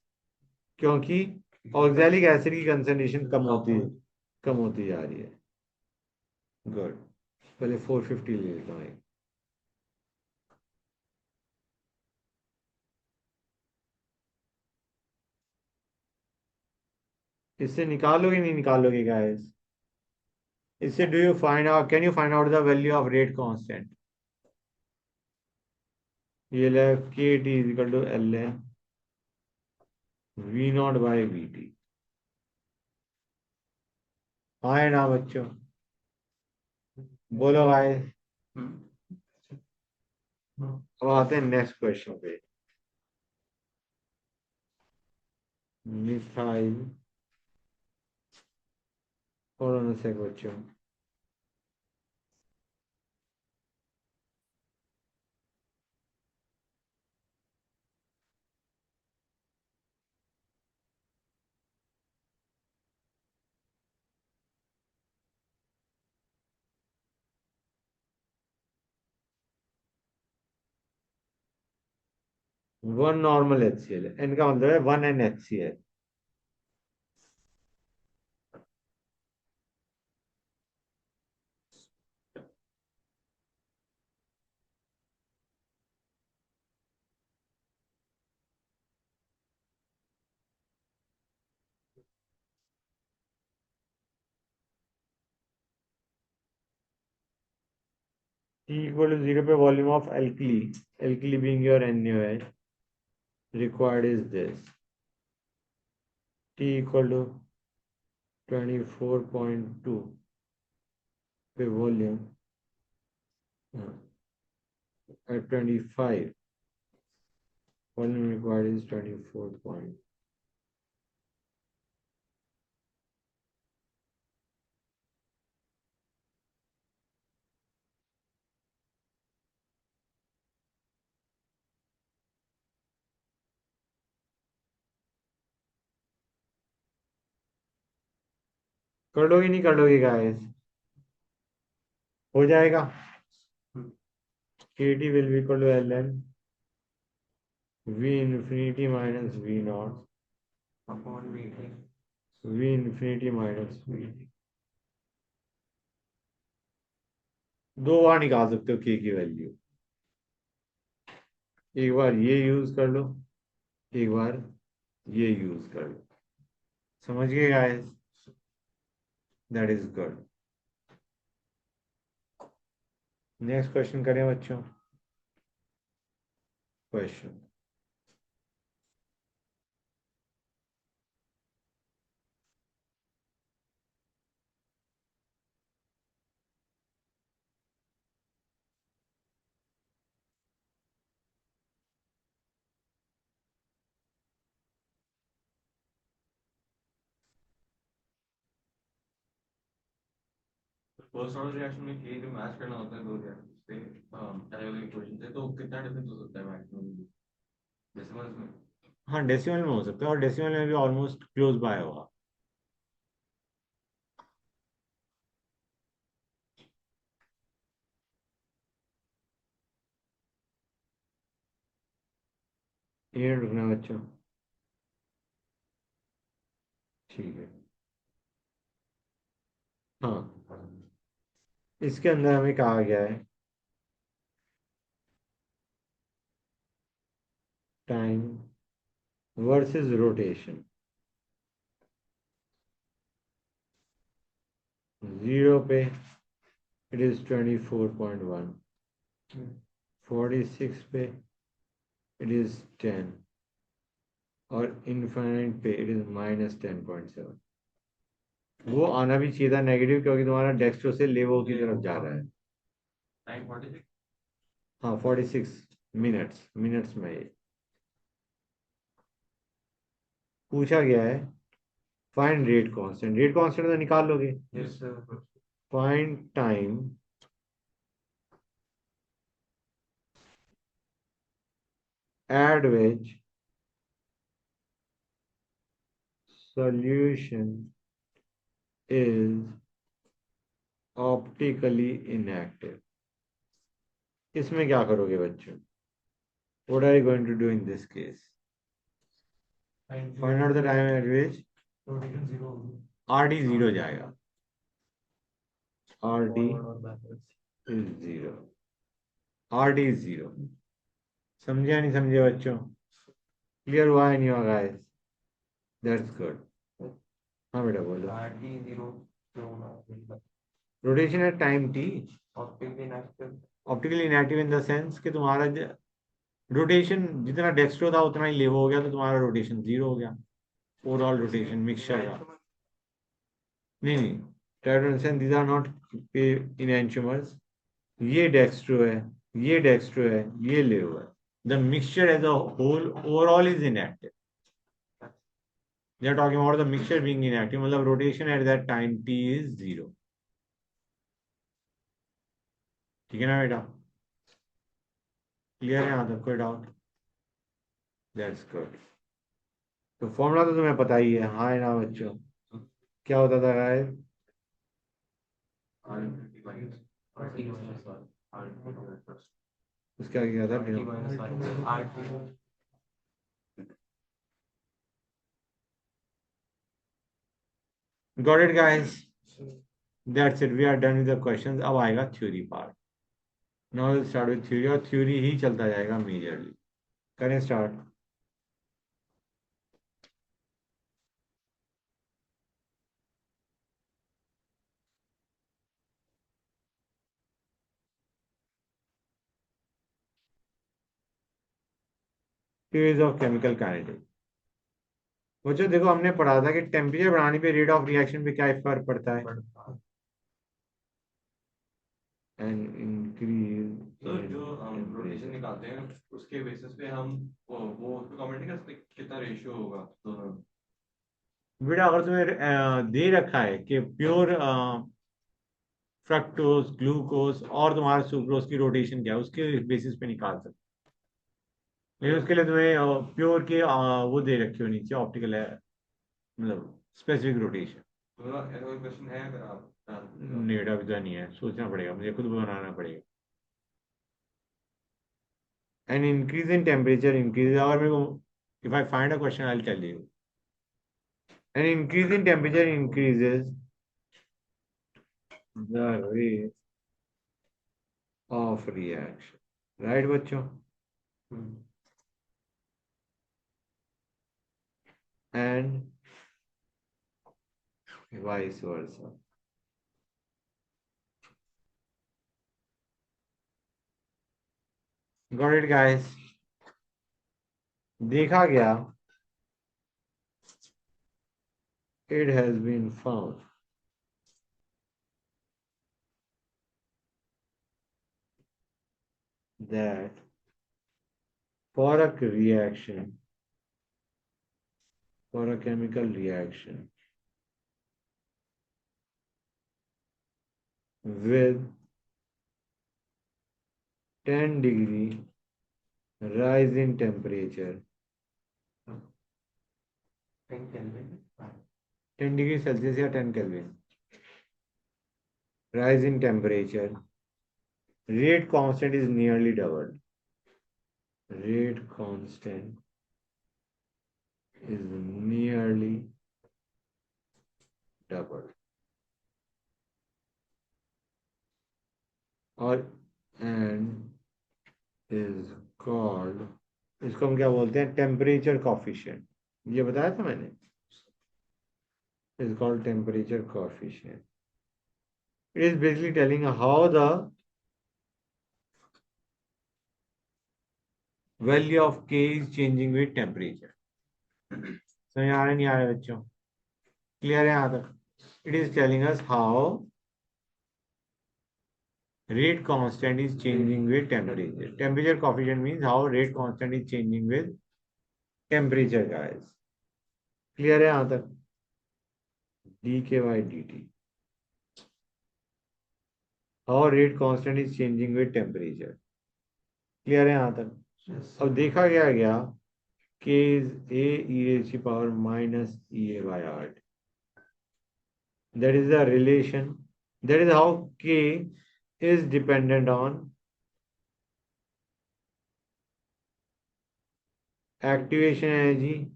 क्योंकि oxalic acid की concentration कम होती जा रही है। गुड। पहले 450 ले लेता हूँ एक। इससे निकालोगे नहीं निकालोगे गाइस? इससे do you find out can you find out the value of rate constant? ये ले K T is equal to L N V naught by V T. हाँ है ना बच्चों? बोलो भाई। अब आते हैं नेक्स्ट क्वेश्चन पे। मिसाइल और से बच्चों, 1 नॉर्मल HCl है, इनका मतलब है 1 NHCl। T equal to 0 पे volume of alkali, alkali being your NaOH required is this। T equal to 24.2 पे volume at 25, volume required is 24 point. कर लोगे नहीं कर लोगे गाइस? हो जाएगा। KT will be equal to ln V infinity minus V naught,
upon VT.
V infinity minus V। दो बार निकाल सकते हो K की वैल्यू। एक बार ये यूज कर लो, एक बार ये यूज कर लो। समझ गए guys? That is good. Next question करें बच्चों। क्वेश्चन
फर्स्ट ऑर्डर रिएक्शन में के जो मैच करना होता है दो रिएक्शन से अलग अलग इक्वेशन से, तो कितना डिफरेंस हो सकता है मैक्सिमम डेसिमल्स में?
हाँ डेसिमल में हो सकता है, और डेसिमल में भी ऑलमोस्ट क्लोज बाय होगा। ये रुकना बच्चों, ठीक है। हाँ, इसके अंदर हमें कहा गया है टाइम वर्सेस रोटेशन। 0 पे इट इज 24.1, 46 पे इट इज 10, और इनफाइनाइट पे इट इज -10.7। वो आना भी चाहिए था नेगेटिव, क्योंकि तुम्हारा डेक्स्ट्रो से लेवो की तरफ जा रहा है।
टाइम 46।
हाँ 46 मिनट्स, मिनट्स में ये पूछा गया है। Find rate constant, rate constant तो निकाल लोगे।
Yes sir.
Find time at which solution is optically inactive। इसमें क्या करोगे बच्चों? What are you going to do in this case? Find out the time at which
rotation zero
RT zero जाएगा। RT
और backwards.
is zero। RT is zero। समझे या नहीं समझे बच्चों? क्लियर हुआ है नहीं हुआ गाइस? That's good. हाँ बेटा बोलो।
आरटी जीरो क्यों होना?
Rotation eight time T
optically inactive.
Optically inactive in the sense कि तुम्हारा रोटेशन जितना डेक्स्ट्रो था उतना ही लेवो हो गया, तो तुम्हारा रोटेशन जीरो हो गया। ओवरऑल रोटेशन मिक्सचर का। नहीं नहीं, ट्राइडेंशन दीज आर नॉट इनएंशियोमर्स। ये डेक्स्ट्रो है, ये डेक्स्ट्रो है, ये लेवो है। The mixture as a whole overall is inactive. They are talking about the mixture being inactive, मतलब rotation at that time T is zero. ठीक है ना बेटा? क्लियर है यहाँ तक? कोई डाउट? That's good. तो फॉर्मूला तो तुम्हें पता ही है, हाँ है ना बच्चों? क्या होता था guys?
R T minus R T minus R T
उसका क्या था?
Minus R T.
Got it guys? That's it, we are done with the questions. अब आएगा theory part. Now will start with theory, और थ्योरी ही चलता जाएगा मेजरली। करें start. Theories of chemical kinetics। वो जो देखो हमने पढ़ा था कि टेम्परेचर बढ़ाने पे रेट ऑफ रिएक्शन पे क्या फर्क पड़ता है, एंड इंक्रीज
तो
इन
जो हम रोटेशन
टेम्परेचर।
निकालते हैं उसके बेसिस पे हम वो उस पे कमेंट नहीं कर सकते कितना रेशियो होगा दोनों।
बेटा अगर तुम्हें दे रखा है कि प्योर फ्रक्टोज ग्लूकोज और तुम्हारा सुक्रोज की रोटेशन क्या है, उसके बेसिस पे निकाल सकते हो। लेकिन उसके लिए तुम्हें प्योर के वो दे रखे हो नीचे ऑप्टिकल है, मतलब स्पेसिफिक रोटेशन।
तो ऐसा कोई क्वेश्चन है अगर आप बता सकते हो।
नेटा भी नहीं है, सोचना पड़ेगा, मुझे खुद बनाना पड़ेगा। And increase in temperature increase, अगर मेरे को if I find a question I will tell you. And increase in temperature increases the rate of reaction, right बच्चों? And vice versa. Got it guys? देखा गया, it has been found that for a reaction, for a chemical reaction with 10 degree rise in temperature, 10 degree Celsius या 10 Kelvin rise in temperature, rate constant is nearly doubled. Rate constant is nearly doubled. और and is called, इसको हम क्या बोलते हैं, temperature coefficient. ये बताया था मैंने, is called temperature coefficient. It is basically telling how the value of K is changing with temperature. समझ आ रहा नहीं आ रहा बच्चों? क्लियर है यहाँ तक? It is telling us how rate constant is changing with temperature. Temperature coefficient means how rate constant is changing with temperature, guys. Clear है यहाँ तक? dk by dt. How rate constant is changing with temperature. Clear है यहाँ तक? अब देखा गया k is a e raised to power minus ea by r. That is the relation. That is how k is dependent on activation energy,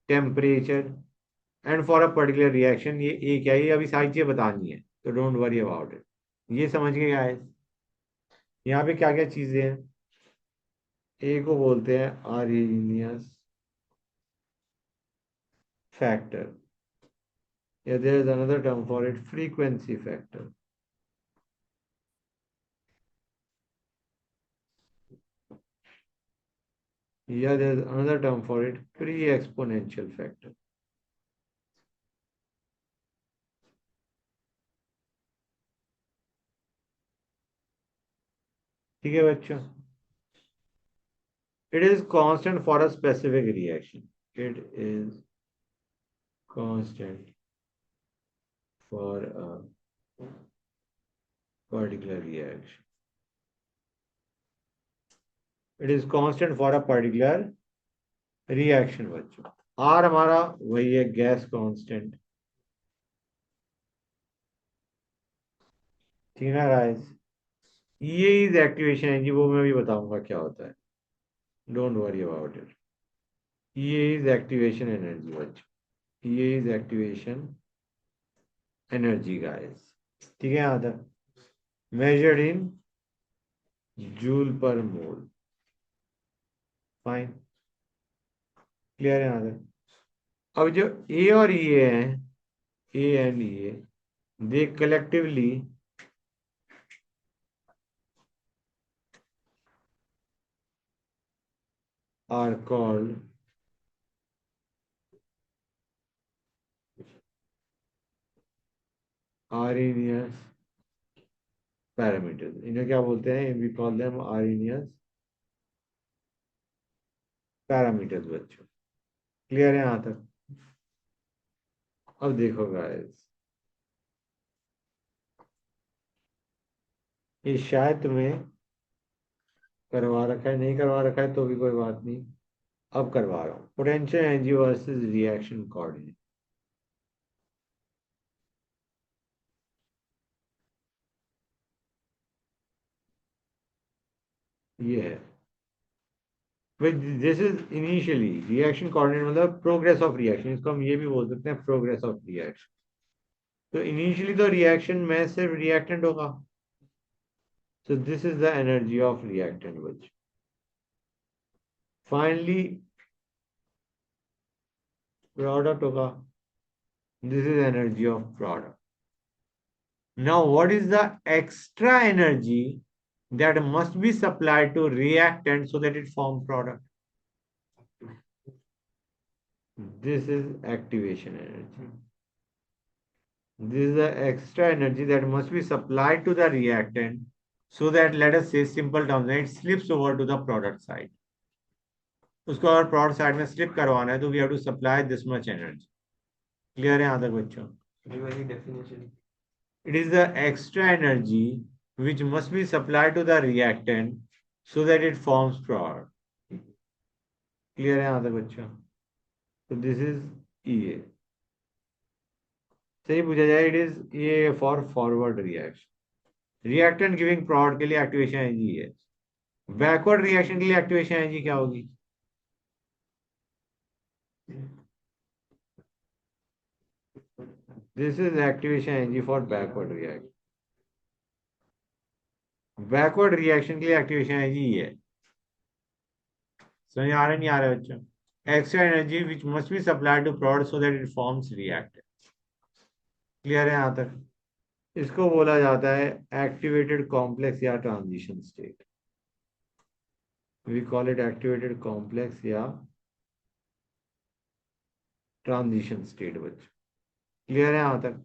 temperature, and for a particular reaction. ये a क्या है, ये अभी सारी चीजें बतानी है, तो डोंट वरी अबाउट इट। ये समझ गए गाइस? यहाँ पे क्या क्या चीजें हैं? ए को बोलते हैं आर्हेनियस फैक्टर, या there is another term for it, frequency factor, या there is another term for it, pre exponential factor. ठीक है बच्चों? It is constant for a specific reaction. It is constant for a particular reaction. It is constant for a particular reaction बच्चों। R हमारा वही है, gas constant. ठीक है ना गाइस? ये इज एक्टिवेशन एनर्जी, वो मैं भी बताऊंगा क्या होता है, डोंट वरी अबाउट इट। ये इज एक्टिवेशन एनर्जी बच्चों, ये इज एक्टिवेशन एनर्जी गाइस। ठीक है यहाँ तक? मेजर्ड इन जूल पर मोल। फाइन, क्लियर है यहाँ तक? अब जो ए और ई हैं, A and E, they collectively are called Arrhenius parameters, इन्हें क्या बोलते हैं? We call them Arrhenius parameters बच्चों। क्लियर है यहाँ तक? अब देखो गाइस, ये शायद तुम्हें करवा रखा है, नहीं करवा रखा है तो भी कोई बात नहीं, अब करवा रहा हूँ। Potential energy versus reaction coordinate, ये है। This is initially reaction coordinate, मतलब प्रोग्रेस ऑफ रिएक्शन, इसको हम ये भी बोल सकते हैं प्रोग्रेस ऑफ रिएक्शन। तो इनिशियली तो रिएक्शन में सिर्फ रिएक्टेंट होगा, so this is the energy of reactant which finally product होगा, this is energy of product. Now what is the extra energy that must be supplied to reactant so that it form product? This is activation energy. This is the extra energy that must be supplied to the reactant so that, let us say simple terms, it slips over to the product side. उसको अगर product side में slip करवाना है तो we have to supply this much energy. Clear है यहाँ तक बच्चों?
Definition.
It is the extra energy which must be supplied to the reactant so that it forms product. Clear है यहाँ तक बच्चों? तो दिस इज EA। सही पूछा जाए, इट इज ये for forward reaction. Reactant giving product के लिए एक्टिवेशन एनर्जी है। बैकवर्ड रिएक्शन के लिए एक्टिवेशन एनर्जी क्या होगी? This is activation energy for backward reaction. Backward reaction के लिए एक्टिवेशन एनर्जी ये है। समझ आ रहा नहीं आ रहा बच्चों? Extra energy which must be supplied to product so that it forms reactant. Clear है यहाँ तक? इसको बोला जाता है एक्टिवेटेड कॉम्प्लेक्स या transition state. We call it activated complex या ट्रांजिशन स्टेट बच्चों। क्लियर है यहाँ तक?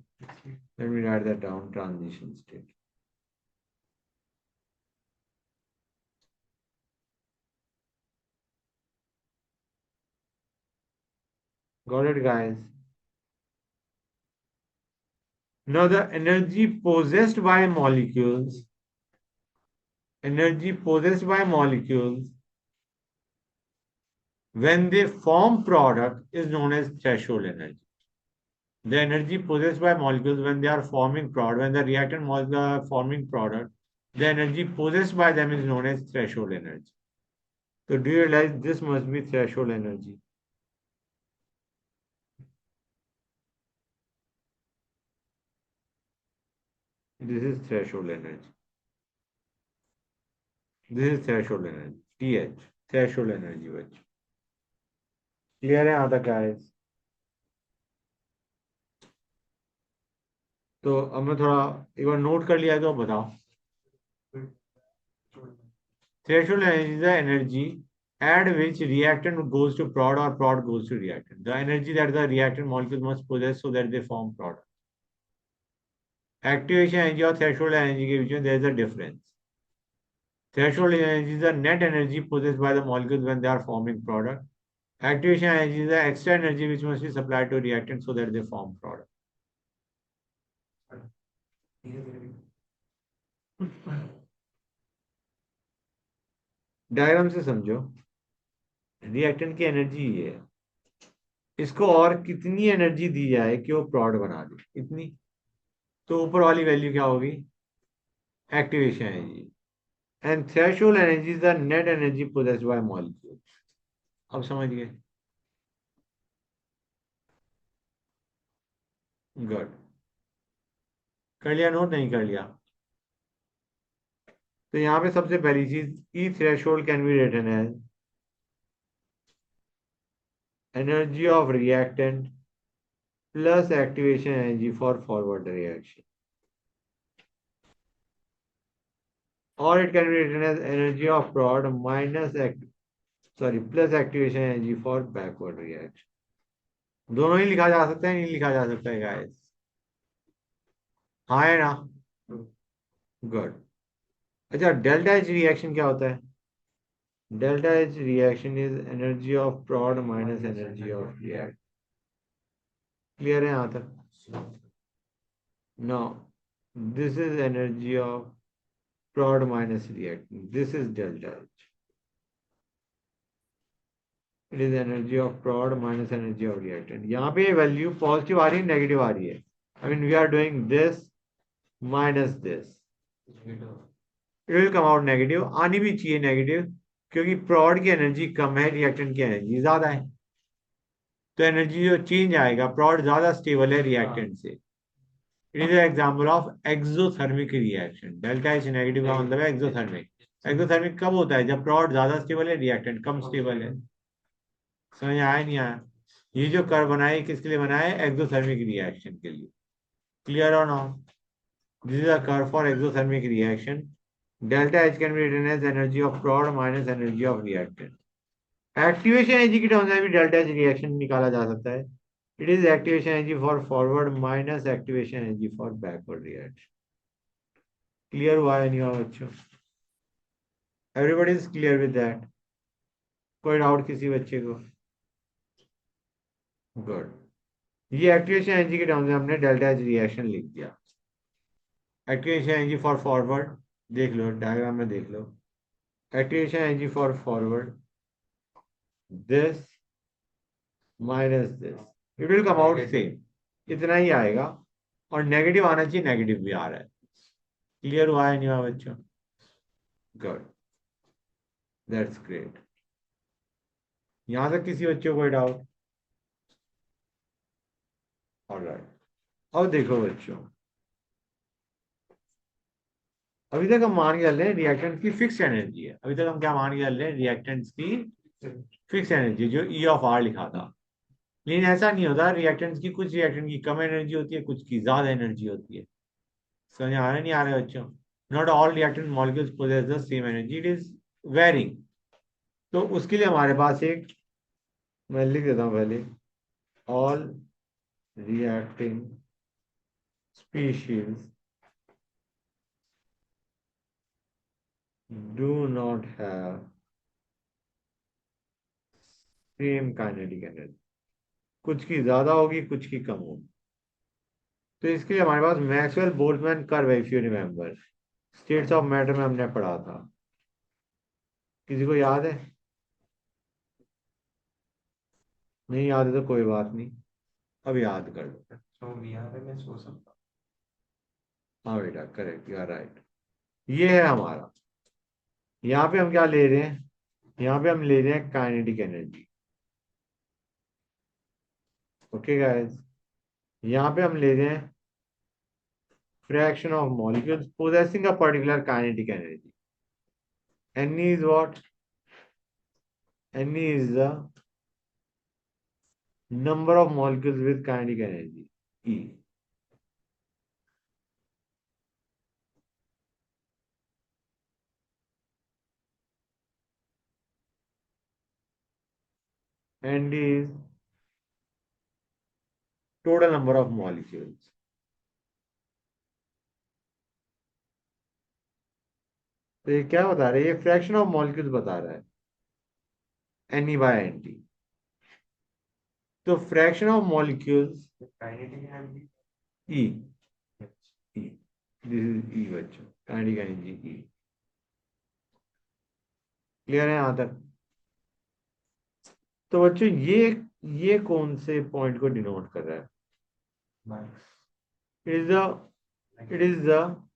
Let me write that down, transition state. Got it guys? Now the energy possessed by molecules, energy possessed by molecules when they form product is known as threshold energy. The energy possessed by molecules when they are forming product, when the reactant molecules are forming product, the energy possessed by them is known as threshold energy. So do you realize this must be threshold energy? This is threshold energy. This is threshold energy. TH, threshold energy बच्चों। Clear है यहाँ तक guys? तो अब मैं थोड़ा एक बार note कर लिया है तो बताओ। Threshold energy is the energy at which reactant goes to prod or prod goes to reactant. The energy that the reactant molecule must possess so that they form product. Activation energy और threshold energy के बीच में there is a difference. Threshold energy is the net energy possessed by the molecules when they are forming product. Activation energy is the extra energy which must be supplied to reactant so that they form product. Diagram से समझो, reactant की energy ये है, इसको और कितनी energy दी जाए कि वो प्रोड बना दे, इतनी। तो ऊपर वाली वैल्यू क्या होगी? Activation energy. And threshold energy is the net energy possessed by molecule. अब समझ गए? गुड। कर लिया नोट? नहीं कर लिया? तो यहाँ पे सबसे पहली चीज, E threshold can be written as energy of reactant plus activation energy for forward reaction, और it can be written as energy of prod minus plus activation energy for backward reaction. दोनों ही लिखा जा सकता है, नहीं लिखा जा सकता है गाइस? हाँ है ना? गुड। अच्छा, डेल्टा एच रिएक्शन क्या होता है? Delta H reaction is energy of prod minus energy of react. Clear है यहाँ तक? No, this is energy of prod minus reactant. This is delta H. It is energy of prod minus energy of reactant. यहाँ पे value positive आ रही है, negative आ रही है. I mean we are doing this minus this. It will come out negative. आनी भी चाहिए negative, क्योंकि prod की एनर्जी कम है, रिएक्टेंट की एनर्जी ज्यादा है. तो एनर्जी जो चेंज आएगा, prod ज्यादा स्टेबल है रिएक्टेंट से. It is example of exothermic reaction. Delta H negative का मतलब है एक्सोथर्मिक. एक्सोथर्मिक कब होता है? जब प्रोड ज्यादा स्टेबल है, रिएक्टेंट कम स्टेबल है. समझ आया नहीं आया? ये जो कर्व बनाए किसके लिए बनाए? एक्सोथर्मिक रिएक्शन के लिए. क्लियर और not? This is a curve for exothermic reaction. Delta H can be written as energy of prod minus energy of reactant. Activation energy की टर्म्स में भी डेल्टा एच रिएक्शन निकाला जा सकता है. It is activation energy for forward minus activation energy for backward reaction. Clear हुआ है नहीं हुआ बच्चों? Everybody is clear with that? कोई डाउट किसी बच्चे को? गुड. ये एक्टिवेशन एनर्जी के टर्म्स में हमने डेल्टा एच रिएक्शन लिख दिया. एक्टिवेशन एनर्जी फॉर फॉरवर्ड देख लो, डायग्राम में देख लो. Activation energy for forward, this minus this, it will come out same. इतना ही आएगा. और नेगेटिव आना चाहिए, नेगेटिव भी आ रहा है. क्लियर हुआ है नहीं हुआ बच्चों? Good, that's great. यहां तक किसी बच्चे को कोई डाउट? ऑलराइट. अब देखो बच्चों, अभी तक हम मान के चल रहे हैं रिएक्टेंट की फिक्स एनर्जी है. अभी तक हम क्या मान के चल रहे हैं? रिएक्टेंट्स की फिक्स एनर्जी, जो ई ऑफ आर लिखा था. लेकिन ऐसा नहीं होता. रिएक्टेंट्स की, कुछ रिएक्टेंट की कम एनर्जी होती है, कुछ की ज्यादा एनर्जी होती है. समझ आ रहा नहीं आ रहा है बच्चों? Not all reactant molecules possess the same energy, it is varying. तो उसके लिए हमारे पास एक, मैं लिख देता हूं पहले, all reacting species do not have same kinetic energy. कुछ की ज्यादा होगी, कुछ की कम होगी. तो इसके लिए हमारे पास मैक्सवेल बोल्ट्जमैन कर्व है, if you remember. States of matter में हमने पढ़ा था. किसी को याद है? नहीं याद है तो कोई बात नहीं, अब याद कर लो.
तो बिहार में सो सकता
हाँ बेटा, करेक्ट, यू आर राइट. ये है हमारा. यहाँ पे हम क्या ले रहे हैं? यहाँ पे हम ले रहे हैं काइनेटिक एनर्जी. ओके गाइस, यहाँ पे हम ले रहे हैं fraction of molecules possessing a particular kinetic energy. Ne is what? Ne is the number of molecules with kinetic energy, E. And is total number of molecules. तो ये क्या बता रहा है? ये फ्रैक्शन ऑफ मॉलिक्यूल्स बता रहा है, Ne/Nt. तो फ्रैक्शन ऑफ मॉलिक्यूल्स,
है kinetic energy
E. E. This is E बच्चों, काइनेटिक एनर्जी E. क्लियर है यहां तक? तो बच्चों ये कौन से पॉइंट को डिनोट कर रहा है?
Max
it is the it is the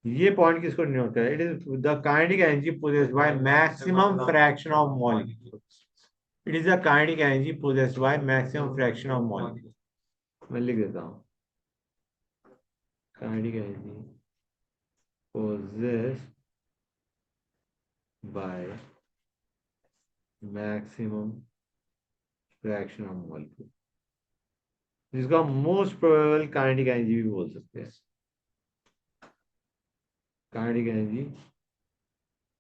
ये पॉइंट किसको डिनोट कर रहा है? It is the kinetic energy possessed by maximum fraction of molecules. It is the kinetic energy possessed by maximum fraction of molecules. मैं लिख देता हूँ, kinetic energy possessed by maximum fraction of molecule, जिसको हम most probable kinetic energy भी बोल सकते हैं. Kinetic energy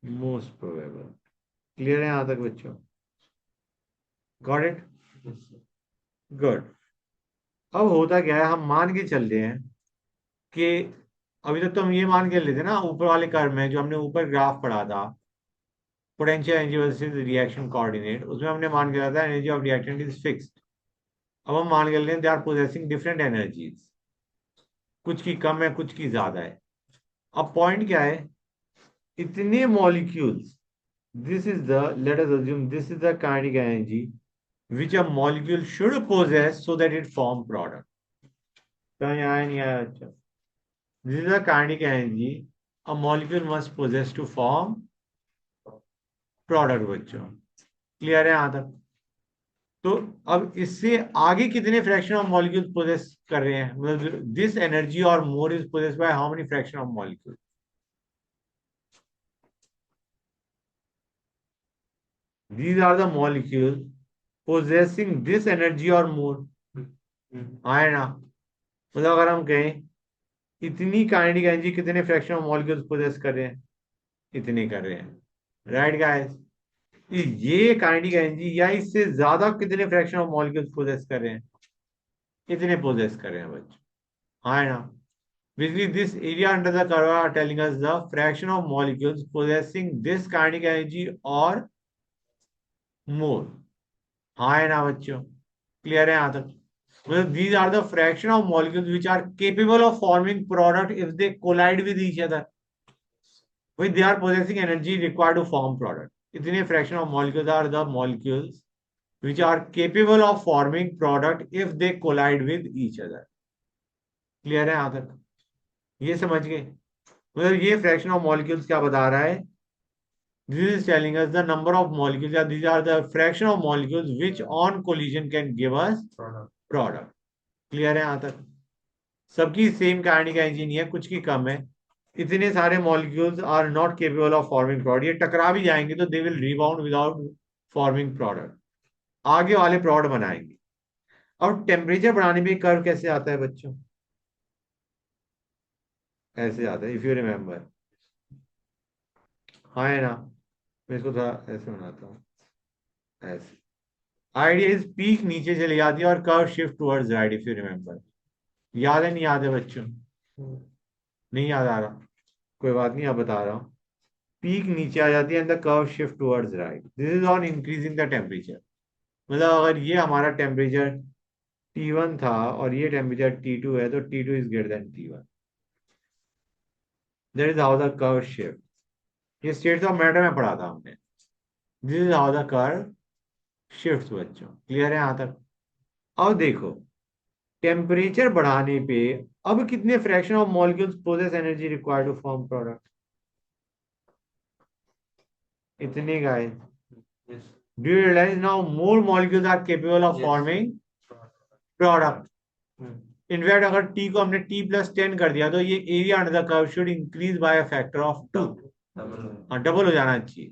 most probable. Clear है यहां तक बच्चों? Got it? गुड. अब होता क्या है, हम मान के चल रहे हैं कि अभी तक तो हम ये मान के लेते ना ऊपर वाले कर्व में, जो हमने ऊपर ग्राफ पढ़ा था, potential energy versus reaction coordinate, उसमें हमने मान के रखा था energy of reactant is fixed. अब हम मान के लेते हैं they are possessing different energies, कुछ की कम है कुछ की ज्यादा है। अब पॉइंट क्या है, इतने molecules, this is the, let us assume this is the kinetic energy which a molecule should possess so that it form product। समझ आया नहीं आया अच्छा? This is the kinetic energy a molecule must possess to form product बच्चों। Clear है यहां तक? तो अब इससे आगे कितने फ्रैक्शन ऑफ मॉलिक्यूल्स पोजेस कर रहे हैं, मतलब दिस एनर्जी और more is possess by how many fraction of molecule? These are the molecule possessing this energy और मोर। आए ना? मतलब अगर हम कहें इतनी काइनेटिक एनर्जी कितने फ्रैक्शन ऑफ मॉलिक्यूल्स पोजेस कर रहे हैं, इतने कर रहे हैं, राइट गाइस? ये काइनेटिक एनर्जी या इससे ज्यादा कितने फ्रैक्शन ऑफ मॉलिक्यूल्स पोजेस कर रहे हैं, इतने पोजेस कर रहे हैं बच्चों। हाँ है ना? Basically, this area under the curve are telling us the fraction of molecules possessing this kinetic energy or more। हाँ है ना बच्चों? क्लियर है यहां तक? मतलब these are the fraction of molecules which are capable of forming product if they collide with each other, which they are possessing energy required to form product। इतने fraction of molecules are the molecules which are capable of forming product if they collide with each other। Clear है यहां तक? ये समझ गए? मतलब ये fraction of molecules क्या बता रहा है, this is telling us the number of molecules, or these are the fraction of molecules which on collision can give us product। Clear है यहां तक? सबकी सेम काइनेटिक एनर्जी नहीं है, कुछ की कम है। इतने सारे molecules are not capable of forming product, ये टकरा भी जाएंगे तो they will rebound without forming product, आगे वाले प्रोडक्ट बनाएंगे। अब टेम्परेचर बढ़ाने पे कर्व कैसे आता है बच्चों? ऐसे आता है, इफ यू रिमेम्बर। हाँ है ना? मैं इसको थोड़ा ऐसे बनाता हूँ, ऐसे। आइडिया इज पीक नीचे चली जाती है और curve shift towards right, if you remember. याद है नहीं याद है बच्चों? नहीं याद आ रहा? कोई बात नहीं, अब बता रहा हूँ। पीक नीचे आ जाती है and the curve shift towards right, this is on increasing the temperature. मतलब अगर ये हमारा टेम्परेचर T1 था और ये टेम्परेचर T2 है, तो T2 is greater then T1। That is how the curve shift. ये स्टेट्स ऑफ मैटर में पढ़ा था हमने। This is how the curve shift बच्चों। क्लियर है यहां तक? अब देखो, टेम्परेचर बढ़ाने पे अब कितने fraction of molecules possess energy required to form product? इतने guys. Do you realise now more molecules are capable of forming product? In fact अगर टी को हमने T+10 कर दिया तो ये area under the curve should increase by a factor of 2। हाँ, double हो जाना चाहिए।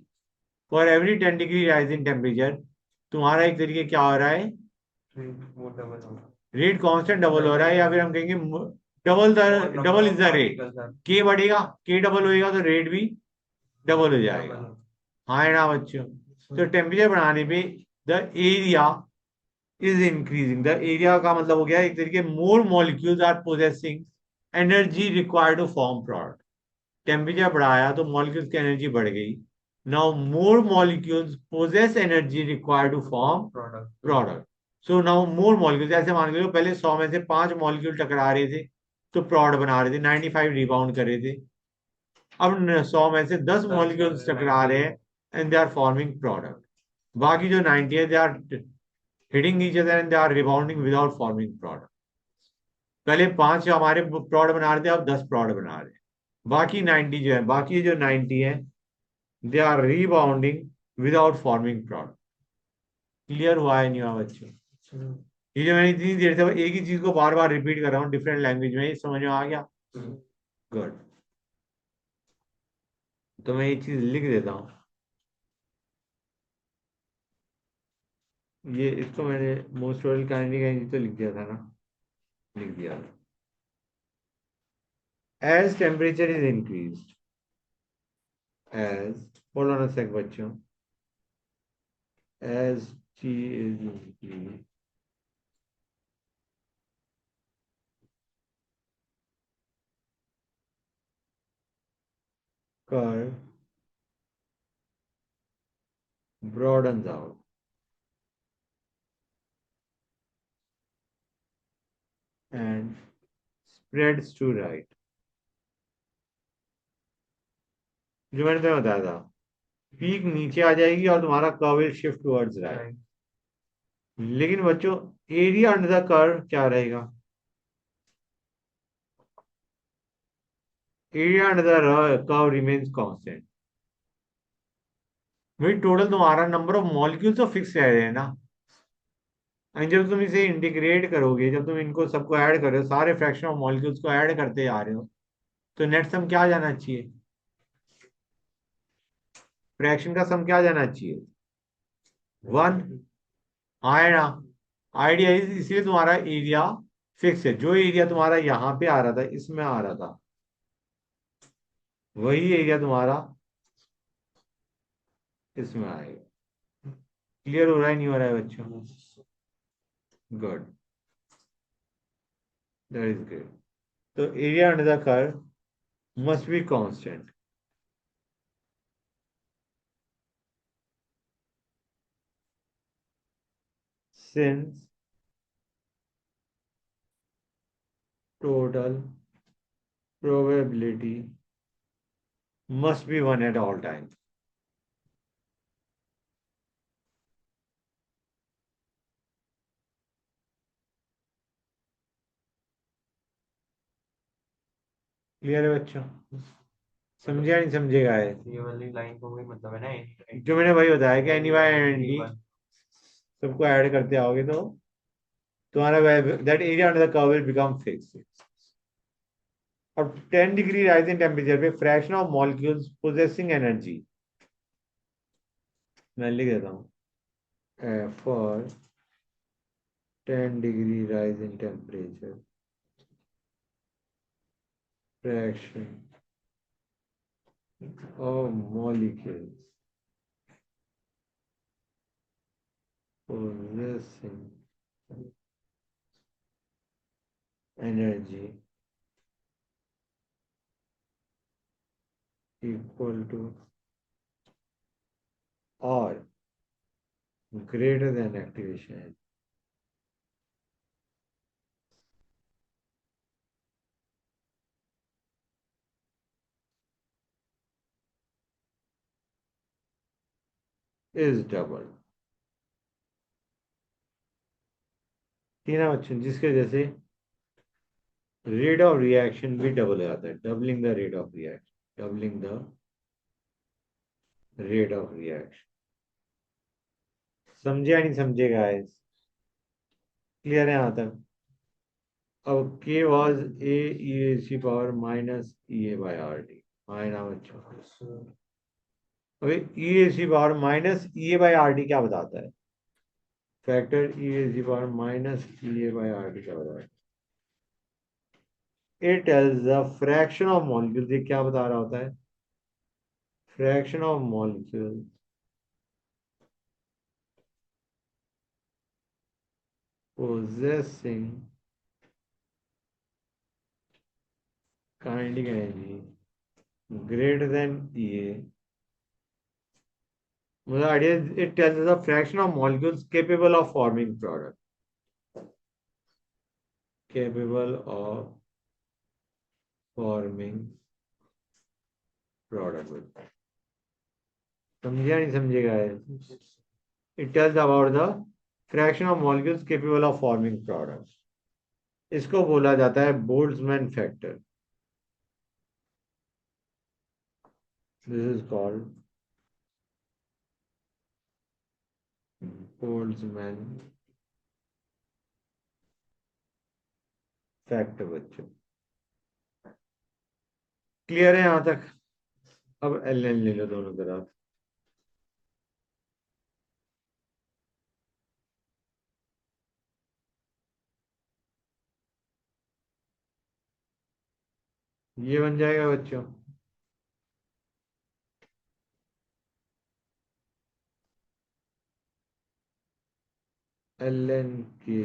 For every 10 degree rise in temperature, तुम्हारा एक तरीके क्या हो रहा है, रेट कांस्टेंट डबल हो रहा है, या फिर हम कहेंगे डबल इज द रेट। के बढ़ेगा, के डबल होएगा तो रेट भी डबल हो जाएगा। हाँ है ना बच्चों? तो टेम्परेचर बढ़ाने पे the area is increasing. The area का मतलब हो गया एक तरीके more molecules are possessing energy required to form product. Temperature बढ़ाया तो मॉलिक्यूल्स की एनर्जी बढ़ गई। Now more molecules possess energy required to form product. So now more molecules, ऐसे मान के लो पहले 100 में से 5 मॉलिक्यूल टकरा रहे थे तो प्रोडक्ट बना रहे थे, 95 रिबाउंड कर रहे थे। अब 100 में से 10 मॉलिक्यूल्स टकरा रहे हैं and they are forming product. बाकी जो 90 है, they are hitting each other and they are rebounding without forming product. पहले 5 हमारे प्रोडक्ट बना रहे थे, अब 10 प्रोडक्ट बना रहे हैं। बाकी 90 जो है, बाकी जो 90 है, they are rebounding without forming product. Clear हुआ है नहीं हुआ बच्चों? ये जो मैंने इतनी देर से एक ही चीज को बार बार रिपीट कर रहा हूँ डिफरेंट लैंग्वेज में, ये समझ में आ गया? गुड। तो मैं ये चीज लिख देता हूँ, ये इसको मैंने मोस्ट प्रोबेबली काइनेटिक एनर्जी तो लिख दिया था ना, लिख दिया था। As temperature is increase, as, hold on a sec बच्चों, as T is increase, curve broadens out and spreads to right. जो मैंने तुम्हें बताया था, पीक नीचे आ जाएगी और तुम्हारा curve will shift towards right. लेकिन बच्चों, एरिया अंडर द कर्व क्या रहेगा? Area under the curve remains constant. वही टोटल तुम्हारा नंबर ऑफ मॉलिक्यूल्स तो फिक्स रह रहे हैं ना। एंड जब तुम इसे इंटीग्रेट करोगे, जब तुम इनको सबको ऐड कर रहे हो, सारे फ्रैक्शन ऑफ मॉलिक्यूल्स को ऐड करते आ रहे हो, तो नेट सम क्या जाना चाहिए? फ्रैक्शन का सम क्या जाना चाहिए? 1। हाँ है ना? आइडिया इसलिए तुम्हारा एरिया फिक्स है। जो एरिया तुम्हारा यहाँ पे आ रहा था, इसमें आ रहा था, वही एरिया तुम्हारा इसमें आएगा। क्लियर हो रहा है नहीं हो रहा है बच्चों? Good, that is great. तो area under the curve must be constant since total probability must be 1 at all times. Clear है बच्चों? समझे या नहीं समझेगा है?
ये वाली लाइन को भी मतलब है ना, एनी लाइन
जो मैंने वही बताया कि एनी बाय एनी सबको ऐड करते आओगे तो तुम्हारा that area under the curve will become fix. अब 10 डिग्री राइज इन टेम्परेचर पे fraction of molecules possessing energy, मैं लिख देता हूँ, for 10 degree rise in temperature fraction of molecules possessing energy equal to or greater than activation is double। तीन बच्चों जिसके वजह से रेट ऑफ रिएक्शन भी डबल हो जाता है, doubling the rate of reaction, doubling the rate of reaction. समझे या नहीं समझे गाइस? क्लियर है यहाँ तक? अब k was a e raised to power minus e a by r t। हाँ ना बच्चों? अभी e raised to power minus e a by r t क्या बताता है? Factor e raised to power minus e a by r t क्या बताता है? It tells the fraction of molecule. ये क्या बता रहा होता है? Fraction of molecule possessing kinetic energy greater than EA। मतलब idea, it tells the fraction of molecules capable of forming product, capable of forming product। समझिए नहीं समझेगा? It tells about the fraction of molecules capable of forming products। इसको बोला जाता है Boltzmann factor. This is called Boltzmann factor बच्चों। Clear है यहां तक? अब एल एन ले लो दोनों तरफ। ये बन जाएगा बच्चों एल एन के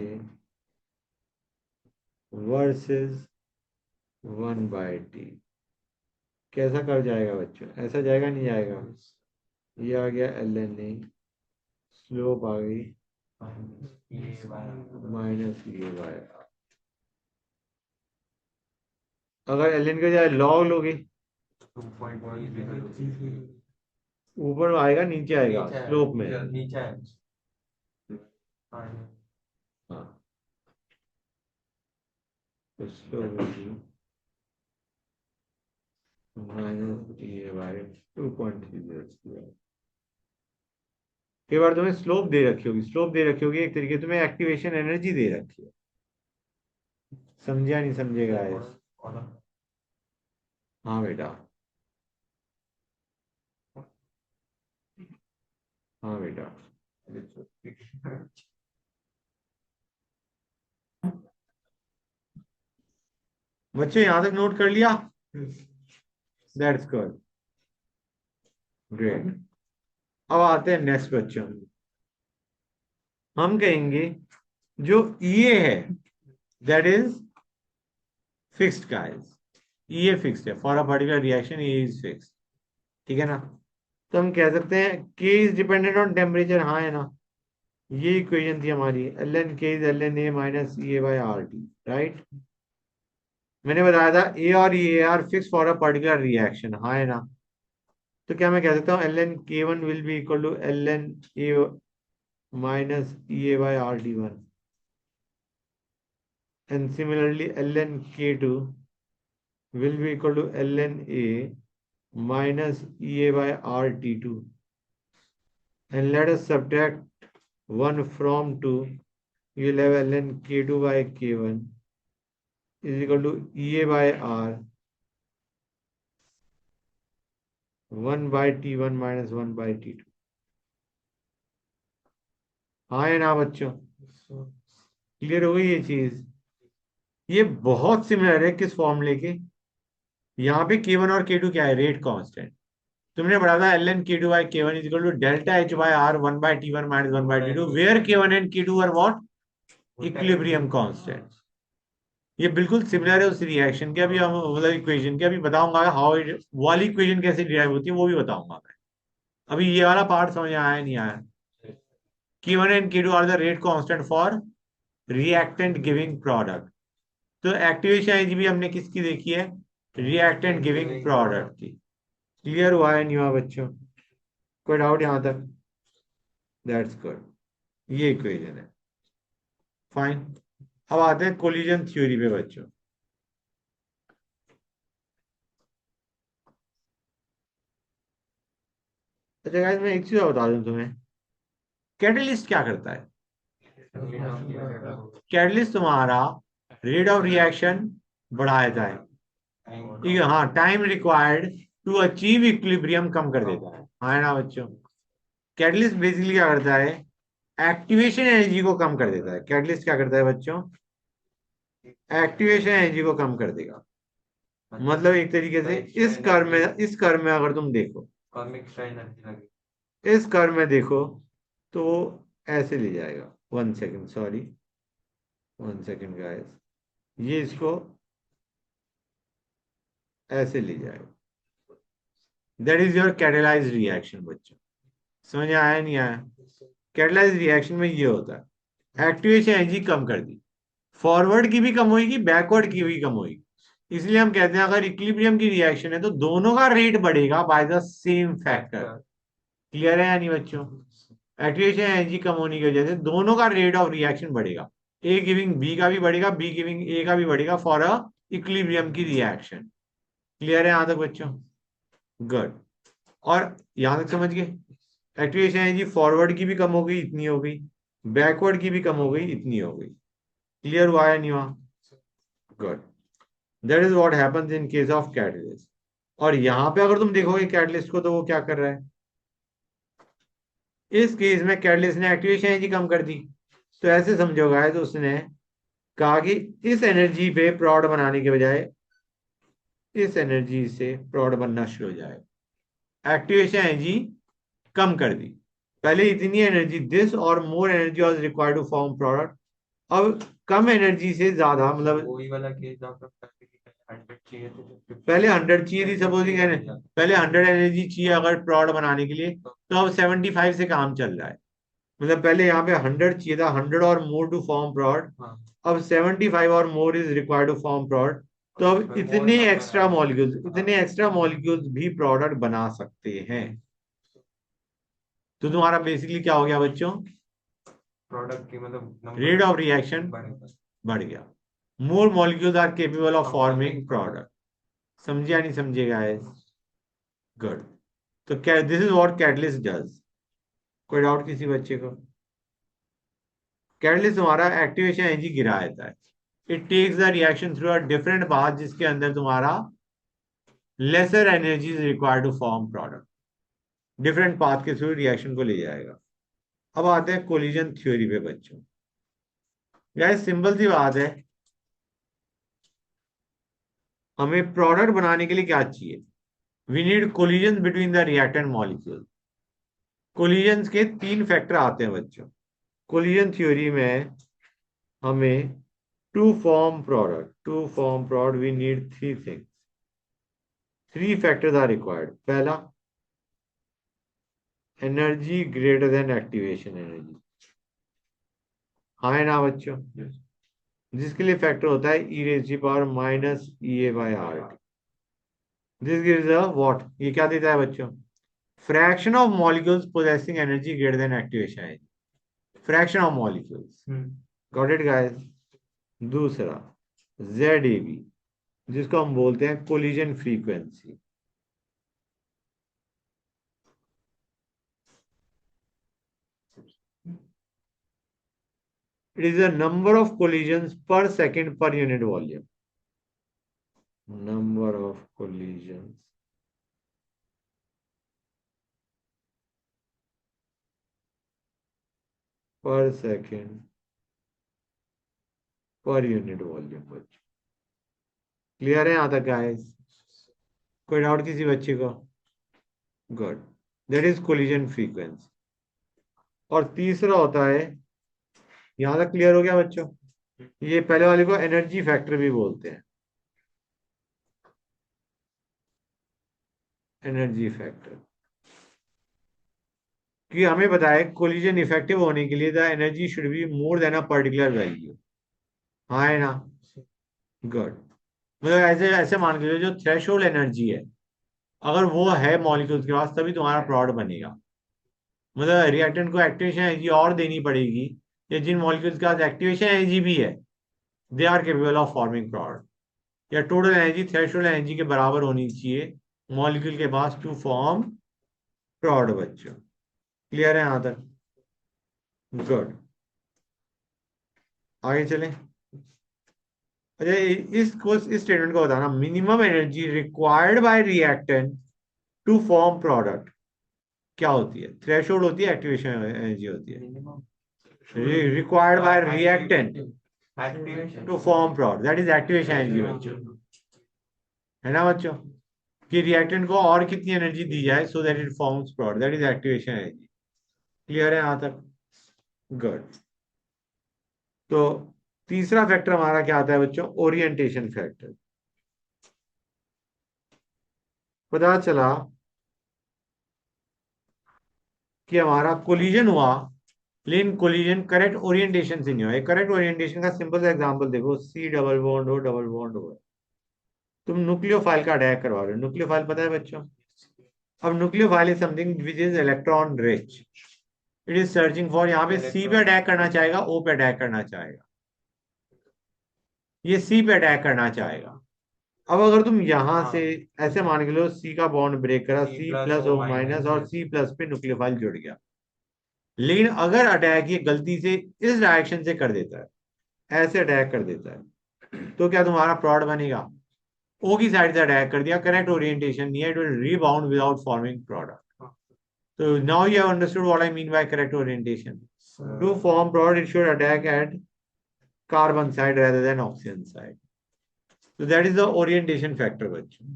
वर्सेस 1/t। कैसा कर जाएगा बच्चों, ऐसा जाएगा नहीं जाएगा। ये आ गया एल एन ए, स्लोप आ गई -a/r। अगर एल एन के जाए लॉग लोगे,
2.3
ऊपर आएगा नीचे आएगा स्लोप में।
नीचे है।
हाँ, तो स्लोप -a/2.30। कई बार तुम्हें स्लोप दे रखी होगी, स्लोप दे रखी होगी, एक तरीके से तुम्हें एक्टिवेशन एनर्जी दे रखी है। समझा नहीं समझेगा इस। हाँ बेटा, हाँ बेटा। बच्चे यहां तक नोट कर लिया? That's good, great. अब आते हैं नेक्स्ट बच्चों। हम कहेंगे जो ये है दैट इज फिक्स्ड गाइस। ये फिक्स्ड है फॉर अ पर्टिकुलर रिएक्शन, ये इज फिक्स्ड। ठीक है ना? तो हम कह सकते हैं के इज डिपेंडेंट ऑन टेम्परेचर, हाँ है ना? ये इक्वेशन थी हमारी, L N K is L N A minus E A by R T, right? मैंने बताया था ए और E A are fix for a particular reaction, हाँ है ना? तो क्या मैं कह सकता हूँ L N K one will be equal to L N A minus E A by R T one, and similarly L N K two will be equal to ln A minus EA by RT2. And let us subtract 1 from 2. You will have ln K2 by K1 is equal to EA by R 1 by T1 minus 1 by T2. हाँ है ना बच्चों? Clear हो गई ये चीज? ये बहुत सिमिलर है किस फॉर्मूले के? यहाँ पे K1 और K2 क्या है? Rate constant. तुमने पढ़ा था L N K two by K one is equal to delta H by R 1/T1 - 1/T2 where K1 and K2 are what? Equilibrium constant. ये बिल्कुल सिमिलर है उस रिएक्शन के। अभी हम मतलब इक्वेशन के अभी बताऊंगा हाउ इट वाली इक्वेशन कैसे डिराइव होती है, वो भी बताऊंगा मैं। अभी ये वाला पार्ट समझ में आया नहीं आया? K1 and K2 are the rate constant for reactant giving product. तो एक्टिवेशन एनर्जी भी हमने किसकी देखी है? रिएक्टेंट गिविंग प्रोडक्ट की। क्लियर हुआ है नहीं हुआ बच्चों? कोई डाउट यहां तक? That's good. ये इक्वेशन है, फाइन। अब आते हैं कोलिजन थ्योरी पे बच्चों। अच्छा गाइस, मैं एक चीज और बता दूं तुम्हें। कैटलिस्ट क्या करता है? कैटलिस्ट तुम्हारा रेट ऑफ रिएक्शन बढ़ाता है। ठीक है, हाँ, time required to achieve equilibrium कम कर देता है, हाँ है ना बच्चों? कैटलिस्ट बेसिकली क्या करता है? एक्टिवेशन एनर्जी को कम कर देता है। कैटलिस्ट क्या करता है बच्चों? एक्टिवेशन एनर्जी को कम कर देगा। मतलब एक तरीके से इस कर्व में अगर तुम देखो, इस कर्व में देखो, तो वो ऐसे ले जाएगा। 1 सेकेंड, सॉरी, 1 सेकेंड गाइस, ये इसको ऐसे ले जाएगा। That is your catalysed reaction बच्चों। समझ में आया नहीं आया? कैटेलाइज्ड रिएक्शन में ये होता है, एक्टिवेशन एनर्जी कम कर दी, फॉरवर्ड की भी कम होगी, बैकवर्ड की भी कम होगी। इसलिए हम कहते हैं अगर इक्विलिब्रियम की रिएक्शन है तो दोनों का रेट बढ़ेगा by the same factor. Clear है या नहीं बच्चों? एक्टिवेशन एनर्जी कम होने की वजह से दोनों का रेट ऑफ रिएक्शन बढ़ेगा। ए गिविंग बी का भी बढ़ेगा, बी गिविंग ए का भी बढ़ेगा फॉर अ इक्विलिब्रियम की रिएक्शन। क्लियर है यहां तक बच्चों? गुड। और यहां तक समझ गए? एक्टिवेशन एनर्जी फॉरवर्ड की भी कम हो गई, इतनी हो गई, बैकवर्ड की भी कम हो गई, इतनी हो गई। क्लियर हुआ या नहीं हुआ? Good. That is what happens in case of catalyst. और यहां पे अगर तुम देखोगे कैटलिस्ट को, तो वो क्या कर रहा है? इस केस में कैटलिस्ट ने एक्टिवेशन एनर्जी कम कर दी। तो ऐसे समझोगा तो उसने कहा कि इस एनर्जी पे प्रॉड बनाने के बजाय इस एनर्जी से प्रॉड बनना शुरू हो जाए। एक्टिवेशन एनर्जी कम कर दी। पहले इतनी एनर्जी दिस और more energy was required to form product. अब कम एनर्जी से ज्यादा, मतलब
वही वाला केस आपका चाहिए तो
पहले 100 चाहिए थी, सपोजिंग पहले 100 एनर्जी चाहिए अगर प्रोड बनाने के लिए, तो अब 75 से काम चल रहा है। मतलब पहले यहाँ पे 100 चाहिए था, 100 और मोर टू फॉर्म प्रोड।
हाँ,
अब 75 और more is required to form prod. तो अब
फिर more
इतने
number
एक्स्ट्रा
add
मॉलिक्यूल्स,
हाँ,
इतने एक्स्ट्रा मॉलिक्यूल्स भी प्रोडक्ट बना सकते हैं। तो तुम्हारा बेसिकली क्या हो गया बच्चों?
प्रोडक्ट की मतलब
रेट
नंबर
ऑफ रिएक्शन
बढ़ेगा।
बढ़ गया। मोर मॉलिक्यूल्स आर केपेबल ऑफ
अब
फॉर्मिंग
फॉर्मिंग
प्रोडक्ट।
प्रोडक्ट।
समझे या नहीं समझे गाइस? गुड। तो क्या this is what catalyst does. कोई डाउट किसी बच्चे को? कैटलिस्ट तुम्हारा एक्टिवेशन एनर्जी गिरा देता है। It takes the reaction through a different path, जिसके अंदर तुम्हारा lesser energy is required to form product. Different path के थ्रू रिएक्शन को ले जाएगा। अब आते हैं कोलिजन थ्योरी पे बच्चों। यार सिंपल सी बात है, हमें प्रोडक्ट बनाने के लिए क्या चाहिए? We need collision between the reactant molecule. Collision के तीन फैक्टर आते हैं बच्चों। कोलिजन थ्योरी में हमें to form product we need three things. Three factors are required. पहला, energy greater than activation energy. हाँ है ना बच्चों? जिसके लिए फैक्टर होता है ई रेज़ की power minus E A by R. This gives a what, ये क्या देता है बच्चों? Fraction of molecules possessing energy greater than activation energy. Fraction of molecules. Got it guys? दूसरा, जेड ए बी, जिसको हम बोलते हैं collision frequency. It is the number of collisions per second per unit volume. Number of collisions per second per unit volume बच्चों। Clear है यहां तक guys? कोई डाउट किसी बच्चे को? Good. That is collision frequency. और तीसरा होता है, यहां तक क्लियर हो गया बच्चों? ये पहले वाले को एनर्जी फैक्टर भी बोलते हैं। एनर्जी फैक्टर, कि हमें बताया कोलिजन इफेक्टिव होने के लिए the energy should be more than a particular value. हाँ है ना? गुड। मतलब ऐसे ऐसे मान के चलो, जो थ्रेशोल्ड एनर्जी है, अगर वो है मॉलिक्यूल्स के पास, तभी तुम्हारा प्रोडक्ट बनेगा। मतलब रिएक्टेंट को एक्टिवेशन एनर्जी और देनी पड़ेगी, या जिन मॉलिक्यूल्स के पास एक्टिवेशन एनर्जी भी है, they are capable of forming product. या टोटल एनर्जी थ्रेशोल्ड एनर्जी के बराबर होनी चाहिए मॉलिक्यूल के पास टू फॉर्म प्रोडक्ट बच्चों। क्लियर है यहां तक? गुड। आगे चलें। अच्छा, इस स्टेटमेंट को बताना, minimum energy required by reactant to form product क्या होती है? थ्रेशोल्ड होती है, एक्टिवेशन एनर्जी होती है? Required by reactant to form product, that is activation energy बच्चों। है ना बच्चों? कि रिएक्टेंट को और कितनी एनर्जी दी जाए सो that it forms product, that is activation energy. Clear है यहां तक? गुड। तो तीसरा फैक्टर हमारा क्या आता है बच्चों? Orientation factor. पता चला कि हमारा कोलिजन हुआ, लेकिन कोलिजन करेक्ट ओरिएंटेशन से नहीं हुआ। करेक्ट ओरिएंटेशन का सिंपल सा एग्जांपल देखो, सी डबल बॉन्ड हो, डबल बॉन्ड हो, तुम न्यूक्लियोफाइल का अटैक करवा रहे हो। न्यूक्लियोफाइल पता है बच्चों? अब nucleophile is something which is electron rich. It is searching for, यहाँ पे सी पे अटैक करना चाहेगा, ओ पे अटैक करना चाहेगा। ये सी पे अटैक करना चाहेगा। अब अगर तुम यहां से ऐसे मान के लो, सी का बॉन्ड ब्रेक करा, सी प्लस ओ माइनस, और सी प्लस पे न्यूक्लियोफाइल जुड़ गया। लेकिन अगर अटैक ये गलती से इस डायरेक्शन से कर देता है, ऐसे अटैक कर देता है, तो क्या तुम्हारा प्रोडक्ट बनेगा? ओ की साइड से अटैक कर दिया, करेक्ट ओरिएंटेशन नहीं है, it will rebound without forming product. So now you have understood what I mean by correct orientation. To form product, it should attack at carbon side rather than oxygen side. So that is the orientation factor बच्चों।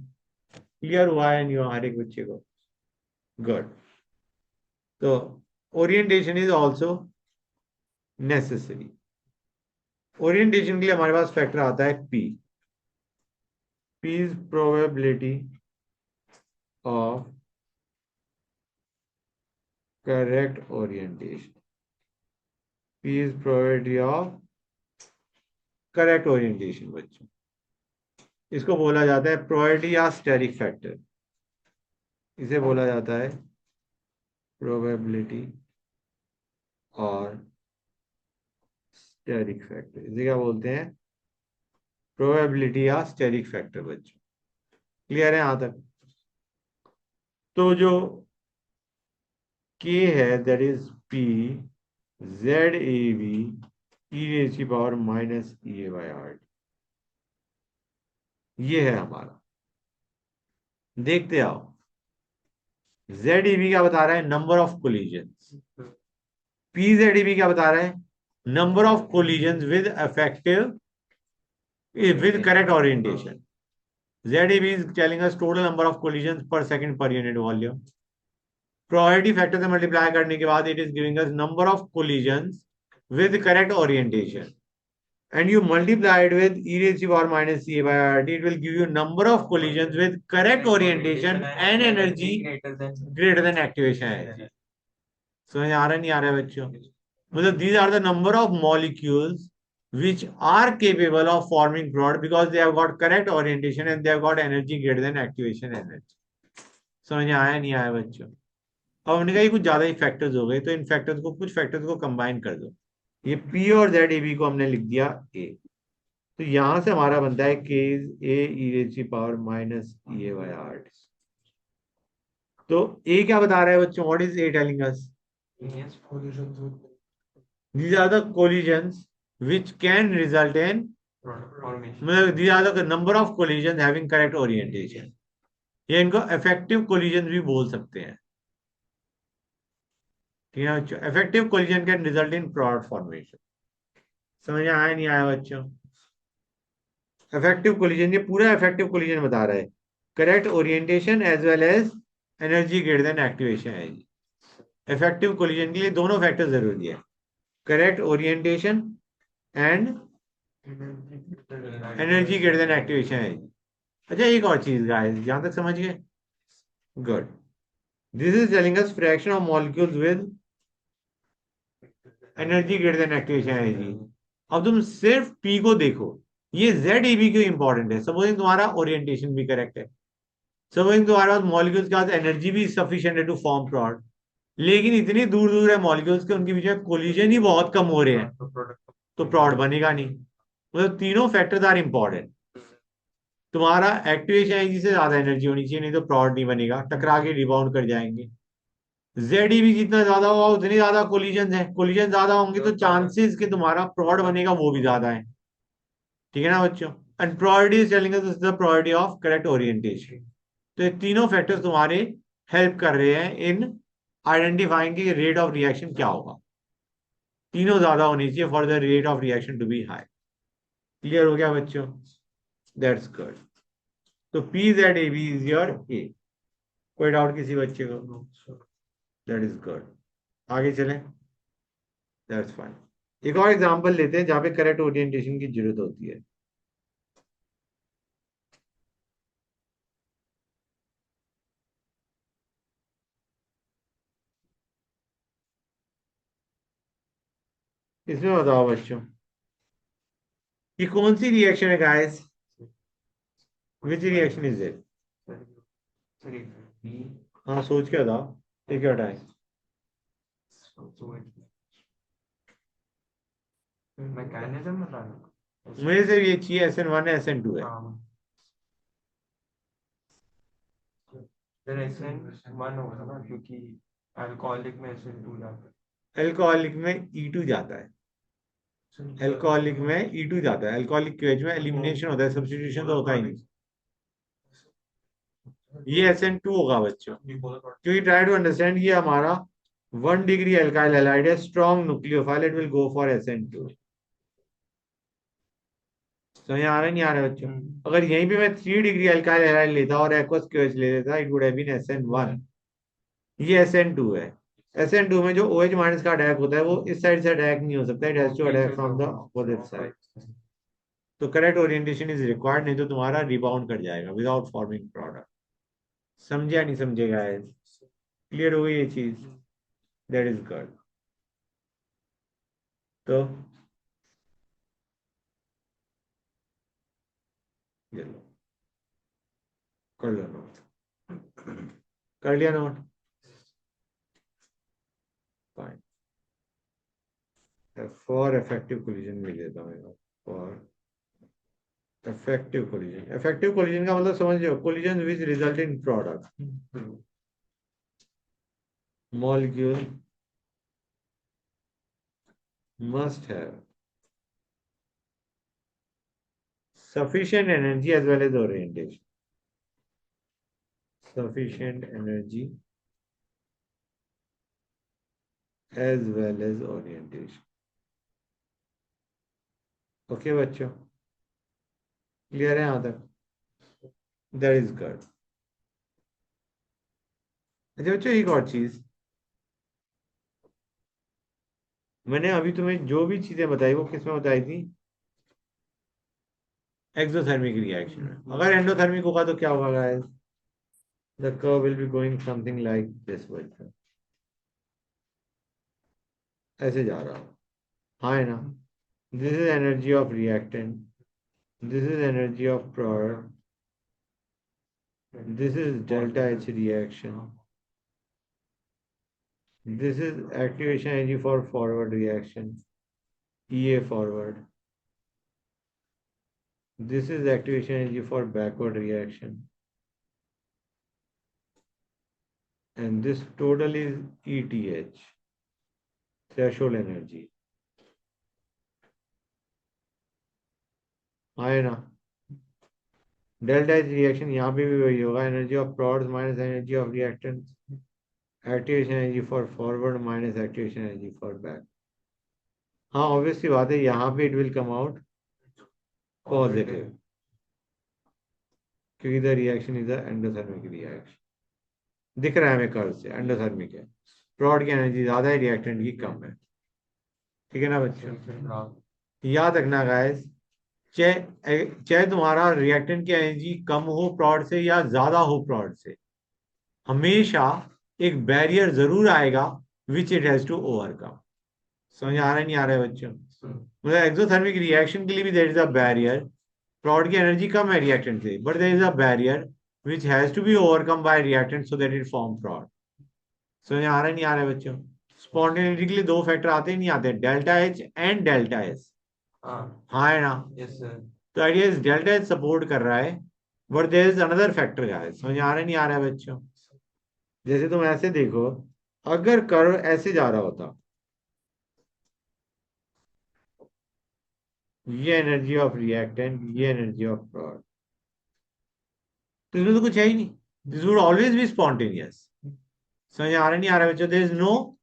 Clear हुआ है नहीं हुआ हर एक बच्चे को? Good. तो orientation is also necessary. Orientation के लिए हमारे पास फैक्टर आता है P. P is probability of correct orientation. P is probability of correct orientation बच्चों, इसको बोला जाता है प्रोबेबिलिटी या स्टेरिक फैक्टर, इसे बोला जाता है प्रोबेबिलिटी और स्टेरिक फैक्टर, इसे क्या बोलते हैं, प्रोबेबिलिटी या स्टेरिक फैक्टर बच्चों। क्लियर है यहां तक? तो जो के है that is P Z A B E raise की power minus E A by R, ये है हमारा। देखते आओ, जेड ई बी क्या बता रहा है, number of collision. P Z E B क्या बता रहा है, number of collision with effective with correct orientation. ZEB is telling us total number of collisions per second per unit volume. Probability factor से multiply करने के बाद it is giving us number of collisions with correct orientation. And you multiply it with e raised to the power minus c by rt, it will give you number of collisions with correct orientation and energy greater than activation energy. समझ आ रहा नहीं आ रहा है बच्चों? मतलब these are the number of molecules which are capable of forming product because they have got correct orientation and they have got energy greater than activation energy. समझ आया नहीं आया बच्चों? अब हमने कहा ये कुछ ज्यादा ही फैक्टर्स हो गए, तो इन फैक्टर्स को, कुछ फैक्टर्स को कंबाइन कर दो। ये P और Z AB को हमने लिख दिया A, तो यहां से हमारा बनता है K is A e raised to the power minus E A by R. तो A क्या बता रहा है बच्चों, what is A telling us? These are the collisions which can result in, these are the number of collisions having correct orientation. ये इनको effective collisions भी बोल सकते हैं, ठीक है बच्चों? effective collision can result in product formation. समझ में आया नहीं आया बच्चों? effective collision, ये पूरा effective collision बता रहा है, correct orientation as well as energy greater than activation है जी। effective collision के लिए दोनों फैक्टर जरूरी है, correct orientation and energy greater than activation है। अच्छा एक और चीज गाइस, यहां तक समझ गए? Good. This is telling us fraction of molecules with energy greater than activation energy. अब तुम सिर्फ पी को देखो, ये जेड ए बी क्यों इंपॉर्टेंट है? सपोजिंग तुम्हारा ओरिएंटेशन भी करेक्ट है, सपोजिंग तुम्हारे पास मॉलिक्यूल्स के पास एनर्जी भी सफिशिएंट है टू फॉर्म प्रोडक्ट, लेकिन इतनी दूर दूर है मॉलिक्यूल्स के, उनके बीच में कोलिजन ही बहुत कम हो रहे हैं, तो प्रोडक्ट बनेगा नहीं। मतलब तीनों फैक्टर्स आर इंपॉर्टेंट। तुम्हारा एक्टिवेशन एनर्जी से ज्यादा एनर्जी होनी चाहिए, नहीं तो प्रोडक्ट नहीं बनेगा, टकरा के रिबाउंड कर जाएंगे। जेडीबी जितना ज्यादा होगा उतनी ज्यादा कोलिजन है, कोलिजन ज्यादा होंगे तो चांसेस कि तुम्हारा प्रोडक्ट बनेगा वो भी ज्यादा है, ठीक है ना बच्चों? And probability is telling us the probability of correct orientation. तो ये तीनों फैक्टर्स तुम्हारे हेल्प कर रहे हैं इन आइडेंटिफाइंग की रेट ऑफ रिएक्शन क्या होगा। तीनों ज्यादा होनी चाहिए for the rate of reaction to be high. Clear हो गया बच्चों? That's good. तो P Z A B is your A. कोई डाउट किसी बच्चे को? That is good. आगे चलें, दैट्स फाइन। एक और एग्जांपल लेते हैं जहां पे करेक्ट ओरिएंटेशन की जरूरत होती है। इसमें बताओ बच्चों कि कौन सी रिएक्शन है guys, which reaction is it? हाँ सोच के बताओ, टेक योर टाइम।
मैकेनिज्म बताना
मुझे सिर्फ ये चाहिए SN1 है SN2 है।
फिर SN1 होगा ना, क्योंकि अल्कोहलिक में SN2 जाता है।
एल्कोहलिक में E2 जाता है, एल्कोहलिक में E2 जाता है, एल्कोहलिक की वजह में एलिमिनेशन होता है, सब्स्टिट्यूशन तो होता ही नहीं। ये SN2 होगा बच्चों, क्योंकि ट्राई टू अंडरस्टैंड, ये हमारा 1 डिग्री एल्काइल हैलाइड है, strong nucleophile, it will go for SN2। समझ आ रहा है नहीं आ रहा है बच्चों? अगर यहीं पे मैं 3 डिग्री एल्काइल हैलाइड लेता और एक्वस क्यूएच ले लेता, it would have been SN1। ये SN2 है। SN2 में जो OH माइनस का अटैक होता है वो इस साइड से अटैक नहीं हो सकता, it has to attack from the opposite side. तो करेक्ट ओरिएंटेशन इज रिक्वायर्ड, नहीं तो तुम्हारा रिबाउंड कर जाएगा विदाउट फॉर्मिंग प्रोडक्ट। समझे या नहीं समझेगा? क्लियर हो गई ये चीज? That is good. तो ये लो, कर लो नोट। कर लिया note? Fine. For effective collision लिख देता हूँ। फॉर इफेक्टिव कोलिजन का मतलब समझ लो, collision which result in product molecule must have sufficient energy as well as orientation. Sufficient energy as well as orientation. Okay बच्चों, क्लियर है यहां तक? That is good. अच्छा बच्चों, एक और चीज, मैंने अभी तुम्हें जो भी चीजें बताई वो किसमें बताई थी? एक्सोथर्मिक रिएक्शन में। अगर एंडोथर्मिक होगा तो क्या होगा guys? The curve will be going something like this बच्चों, ऐसे जा रहा हो। हाँ है ना? This is energy of reactant, this is energy of product, this is delta H reaction, this is activation energy for forward reaction, EA forward, this is activation energy for backward reaction, and this total is ETH, threshold energy. है ना? Delta H reaction यहाँ पे भी वही होगा, energy of products minus energy of reactants, activation energy for forward minus activation energy for back. हाँ obviously बात है, यहाँ पे it will come out positive, क्योंकि the reaction is the endothermic reaction. दिख रहा है हमें कर्व से, एंडोथर्मिक है, प्रोड की एनर्जी ज्यादा है, रिएक्टेंट की कम है। ठीक है ना बच्चों? याद रखना गाइस, चाहे चाहे तुम्हारा रिएक्टेंट की एनर्जी कम हो प्रोड से या ज्यादा हो प्रोड से, हमेशा एक बैरियर जरूर आएगा which it has to overcome. समझ आ रहा है नहीं आ रहा है बच्चों? मतलब एक्सोथर्मिक रिएक्शन के लिए भी देयर इज अ बैरियर, प्रोड की एनर्जी कम है रिएक्टेंट से, but there is a barrier which has to be overcome by reactant so that it form prod. समझ आ रहा है नहीं आ रहा है बच्चों? स्पॉन्टेनिटी के लिए दो फैक्टर आते ही नहीं आते, delta H and delta S. हाँ है ना?
Yes sir.
तो idea is delta H support कर रहा है, but there is another factor guys. समझ आ रहा है नहीं आ रहा है बच्चों? जैसे तुम ऐसे देखो, अगर कर्व ऐसे जा रहा होता, ये एनर्जी ऑफ रिएक्टेंट, ये एनर्जी ऑफ प्रोडक्ट, तो इसमें तो कुछ है ही नहीं, this would always be spontaneous. समझ आ रहा नहीं आ रहा है बच्चों? There is no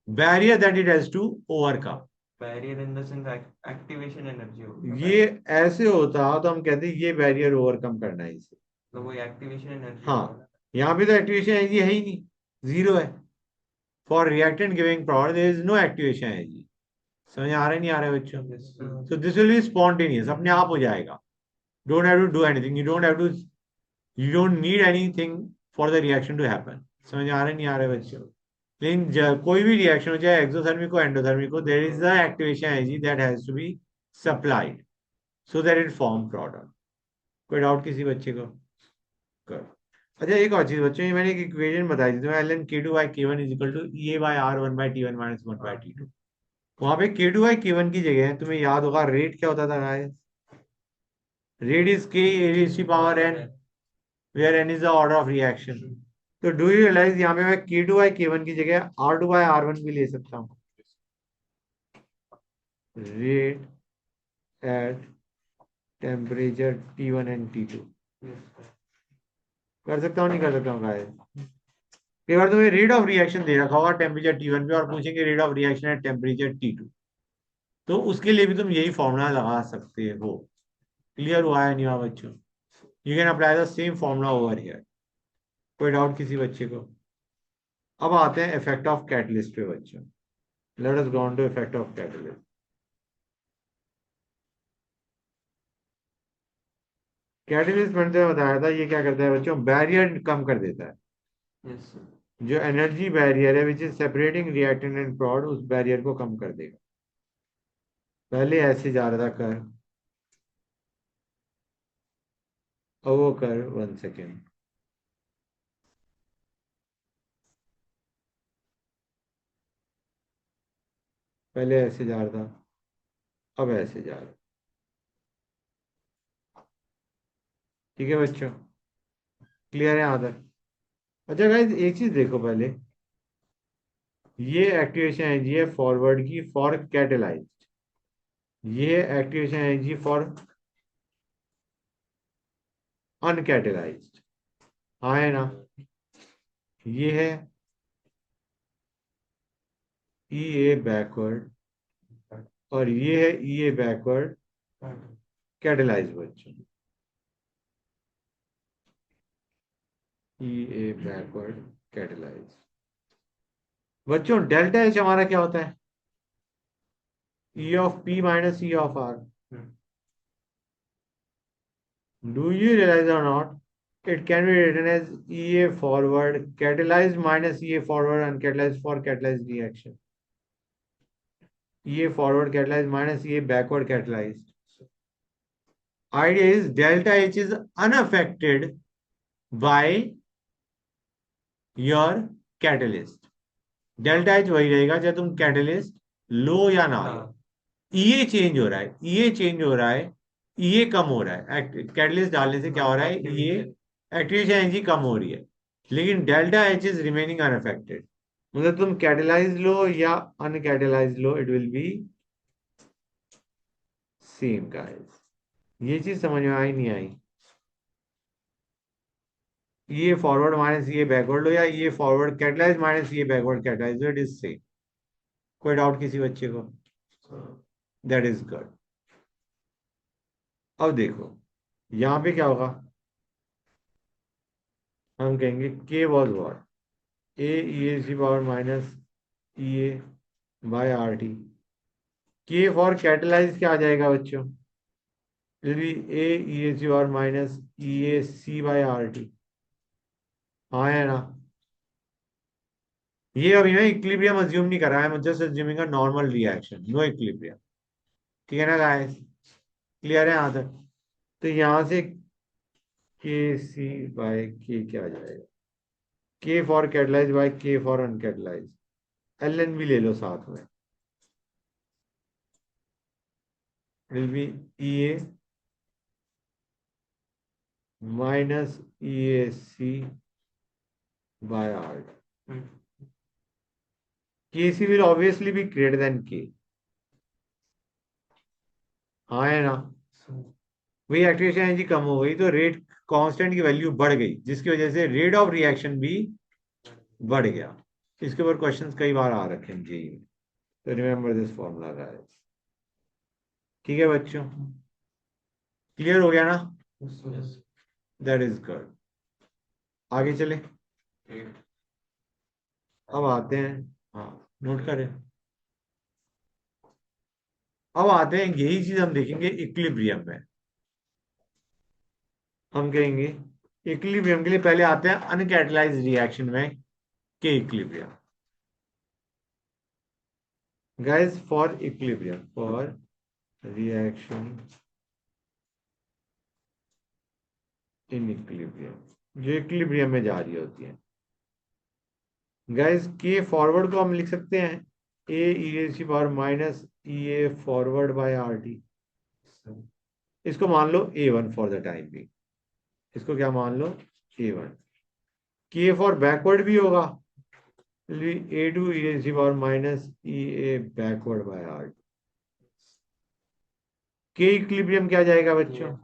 barrier that it has to overcome.
Barrier in the sense activation energy होगी।
ये ऐसे होता तो हम कहते ये बैरियर ओवरकम करना है इसे।
तो वो एक्टिवेशन एनर्जी।
हाँ, यहाँ पे तो एक्टिवेशन एनर्जी है ही नहीं, जीरो है। For reactant giving power there is no activation energy. समझ आ रहा है नहीं आ रहा है बच्चों? So this will be spontaneous, अपने आप हो जाएगा। Don't have to do anything, you don't have to, you don't need anything for the reaction to happen. समझ आ रहा है नहीं आ रहा है बच्चों? लेकिन कोई भी रिएक्शन हो, चाहे एक्सोथर्मिक हो एंडोथर्मिक हो, there is the activation energy that has to be supplied so that it form product. कोई डाउट किसी बच्चे को? कर। अच्छा एक और चीज बच्चों, ये मैंने एक इक्वेशन बताई थी तुम्हें, L N K two by K one is equal to E A by R one by T one minus one by T two. वहां पे के टू बाई के वन की जगह तुम्हें याद होगा रेट क्या होता था guys? Rate is K raise to power N, where N is the order of reaction. तो डू यू रियलाइज यहाँ पे मैं के टू बाई के वन की जगह R two by R one भी ले सकता हूँ। Rate at temperature T one and T two कर सकता हूँ नहीं कर सकता हूँ गाइस? कई बार तुम्हें रेट ऑफ रिएक्शन दे रखा होगा टेम्परेचर टी वन पे और पूछेंगे rate of reaction at temperature T two, तो उसके लिए भी तुम यही फॉर्मूला लगा सकते हो। क्लियर हुआ है नहीं हुआ बच्चों? You can apply the same formula over here. कोई डाउट किसी बच्चे को? अब आते हैं इफेक्ट ऑफ कैटलिस्ट पे बच्चों। Let us go on to effect of catalyst. Catalyst मैंने तुम्हें बताया था, ये क्या करता है बच्चों, बैरियर कम कर देता है।
Yes sir.
जो एनर्जी बैरियर है which is separating reactant and prod, उस बैरियर को कम कर देगा। पहले ऐसे जा रहा था कर, अब वो कर 1 सेकेंड। पहले ऐसे जा रहा था, अब ऐसे जा रहा है। ठीक है बच्चों, क्लियर है यहाँ तक? अच्छा गाइस एक चीज देखो पहले, ये एक्टिवेशन एनर्जी है फॉरवर्ड की फॉर कैटेलाइज, ये एक्टिवेशन एनर्जी फॉर अनकैटेलाइज्ड। हाँ है ना? ये है ई ए बैकवर्ड, और ये है ई ए बैकवर्ड कैटेलाइज बच्चों। ई ए बैकवर्ड कैटेलाइज बच्चों। डेल्टा एच हमारा क्या होता है? E of P minus E of R. Do you realize or not, it can be written as EA forward catalyzed minus EA forward uncatalyzed for catalyzed reaction. EA forward catalyzed minus EA backward catalyzed. Idea is delta H is unaffected by your catalyst. Delta H वही रहेगा चाहे तुम catalyst लो या ना लो। ईए change हो रहा है, ईए change हो रहा है, ईए कम हो रहा है। कैटलिस्ट डालने से क्या हो रहा है, ये एक्टिवेशन एनर्जी कम हो रही है, लेकिन delta H is remaining unaffected. मतलब तुम कैटेलाइज लो या अनकैटेलाइज लो, it will be same guys. ये चीज समझ में आई नहीं आई? ये फॉरवर्ड माइनस ये बैकवर्ड लो, या ये फॉरवर्ड कैटेलाइज माइनस ये backward catalyse, it is same. कोई डाउट किसी बच्चे को? That is good. अब देखो यहां पे क्या होगा, हम कहेंगे K was what, A E A C power minus E A by R T. K for catalyse क्या आ जाएगा बच्चों, will be A E A C power minus E A C by R T. हाँ है ना? ये अभी ना इक्विलिब्रियम अज्यूम नहीं कर रहा है, मुझे just assuming a normal reaction, no equilibrium. ठीक है ना गाइस? क्लियर है यहाँ तक? तो यहाँ से के सी बाय के क्या आ जाएगा, K for catalyse by K for uncatalyse. L N भी ले लो साथ में, will be E A minus E A C by R. K C will obviously be greater than K. हाँ है ना? वही एक्टिवेशन एनर्जी कम हो गई तो रेट कांस्टेंट की वैल्यू बढ़ गई, जिसकी वजह से रेट ऑफ रिएक्शन भी बढ़ गया। इसके ऊपर क्वेश्चंस कई बार आ रखे हैं जेई में, तो रिमेंबर दिस फॉर्मूला गाइस। ठीक है बच्चों, क्लियर हो गया ना?
यस।
That is good. आगे चले, अब आते हैं, हाँ नोट करें, अब आते हैं, यही चीज हम देखेंगे इक्विलिब्रियम में। हम कहेंगे इक्विलिब्रियम के लिए पहले आते हैं अनकैटलाइज्ड रिएक्शन में K equilibrium. Guys for equilibrium, for reaction in equilibrium, जो इक्विलिब्रियम में जा रही होती है गाइस, के फॉरवर्ड को हम लिख सकते हैं A E A C power minus E A forward by R T. इसको मान लो A one for the time भी, इसको क्या मान लो, A one. K for backward भी होगा, A two E A C power minus E A backward by R T. K equilibrium क्या जाएगा बच्चों,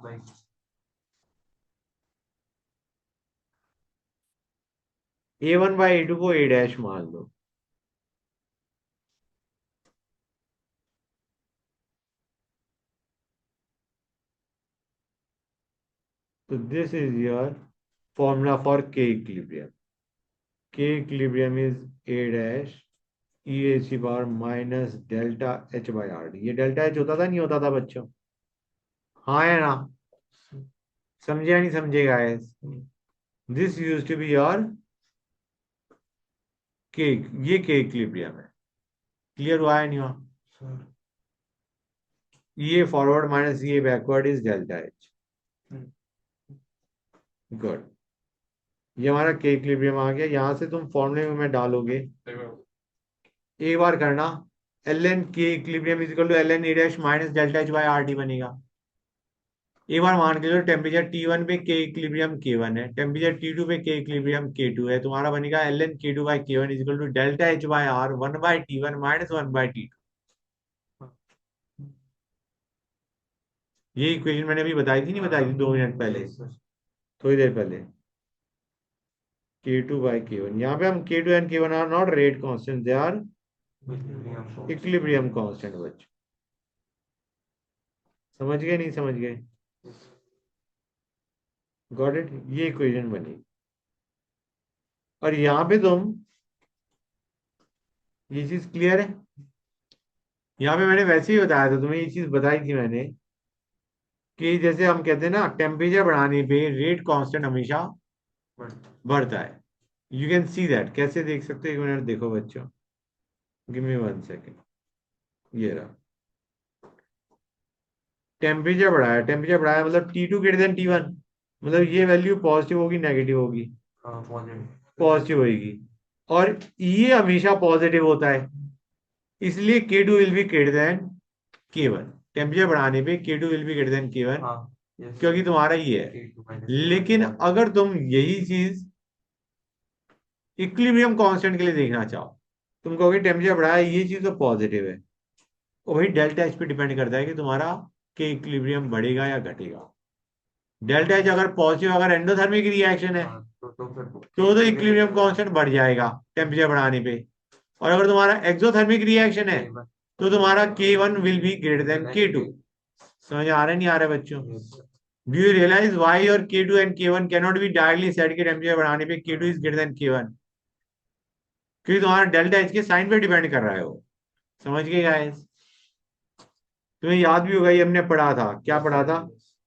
A one by A two को ए डैश मान लो। तो this is your formula for के equilibrium. K equilibrium is A dash E A C power minus delta H by R D. ये delta H होता था नहीं होता था बच्चों? हाँ है ना? समझे या नहीं समझे guys? This use to be your K, ये के इक्विलिब्रियम है। क्लियर हुआ है नहीं हुआ?
सर।
ये फॉरवर्ड माइनस ये backward is delta H. Good. ये हमारा के इक्विलिब्रियम आ गया। यहां से तुम फॉर्मूले में डालोगे, एक बार करना, L N K equilibrium is equal to L N A dash minus delta H by R T बनेगा। एक बार मान के चलो टेम्परेचर T1 पे के इक्विलिब्रियम K1 है, टेम्परेचर T2 पे के इक्विलिब्रियम K2 है, तुम्हारा बनेगा L N K two by K one is equal to delta H by R 1/T1 minus 1/T2। ये इक्वेशन मैंने अभी बताई थी, नहीं बताई थी 2 मिनट पहले, थोड़ी देर पहले। K2 बाई K1, यहाँ पे हम K2 and K1 are not rate constant, they are equilibrium constant बच्चों। समझ गए नहीं समझ गए? Got it? ये इक्वेशन बनी। और यहाँ पे तुम, ये चीज क्लियर है? यहाँ पे मैंने वैसे ही बताया था तुम्हें, ये चीज बताई थी मैंने कि जैसे हम कहते हैं ना, टेम्परेचर बढ़ाने पे रेट कांस्टेंट हमेशा बढ़ता है। You can see that. कैसे देख सकते हो? एक मिनट देखो बच्चों, गिव मी 1 सेकेंड। ये रहा, टेम्परेचर बढ़ाया, टेम्परेचर बढ़ाया मतलब T2 ग्रेटर देन T1, मतलब ये वैल्यू पॉजिटिव होगी नेगेटिव होगी? पॉजिटिव होगी। और ये हमेशा पॉजिटिव होता है, इसलिए K2 will be greater than K1। Temperature बढ़ाने पे K2 will be greater than K1, क्योंकि तुम्हारा ये है। लेकिन अगर तुम यही चीज इक्विलिब्रियम कांस्टेंट के लिए देखना चाहो, तुम कहोगे टेम्परेचर बढ़ाया, ये चीज तो पॉजिटिव है, और वही डेल्टा एच पे डिपेंड करता है कि तुम्हारा के इक्विलिब्रियम बढ़ेगा या घटेगा। डेल्टा एच अगर पॉजिटिव, अगर एंडोथर्मिक रिएक्शन है तो इक्विलिब्रियम कांस्टेंट बढ़ जाएगा टेम्परेचर बढ़ाने पे। और अगर तुम्हारा एक्सोथर्मिक रिएक्शन है तो तुम्हारा K1 will be greater then K2। समझ आ रहा है नहीं आ रहा है बच्चों? Do you realise why your K2 and K1 can not be directly set के टेम्परेचर बढ़ाने पे K2 is greater than K1? क्योंकि तुम्हारा डेल्टा एच के साइन पे डिपेंड कर रहा है वो। समझ गए गाइस? तुम्हें याद भी होगा, ये हमने पढ़ा था, क्या पढ़ा था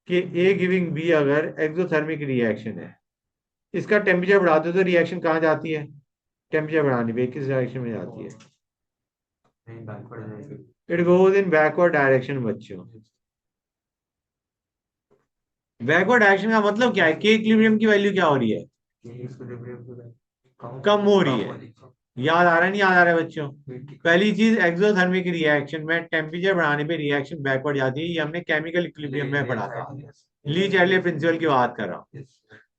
कि ए गिविंग बी अगर एक्सोथर्मिक रिएक्शन है, इसका टेम्परेचर बढ़ाते हो तो रिएक्शन कहाँ जाती है? टेम्परेचर बढ़ाने पे किस डायरेक्शन में जाती है? It goes in backward direction बच्चों। बैकवर्ड डायरेक्शन का मतलब क्या है? के इक्विलिब्रियम की वैल्यू क्या हो रही है? कम हो रही है। याद आ रहा है नहीं याद आ रहा है बच्चों? पहली चीज, एक्सोथर्मिक रिएक्शन में टेम्परेचर बढ़ाने पे रिएक्शन बैकवर्ड जाती है, ये हमने केमिकल इक्विलिब्रियम में पढ़ा था। ली चार्ले प्रिंसिपल की बात कर रहा हूँ।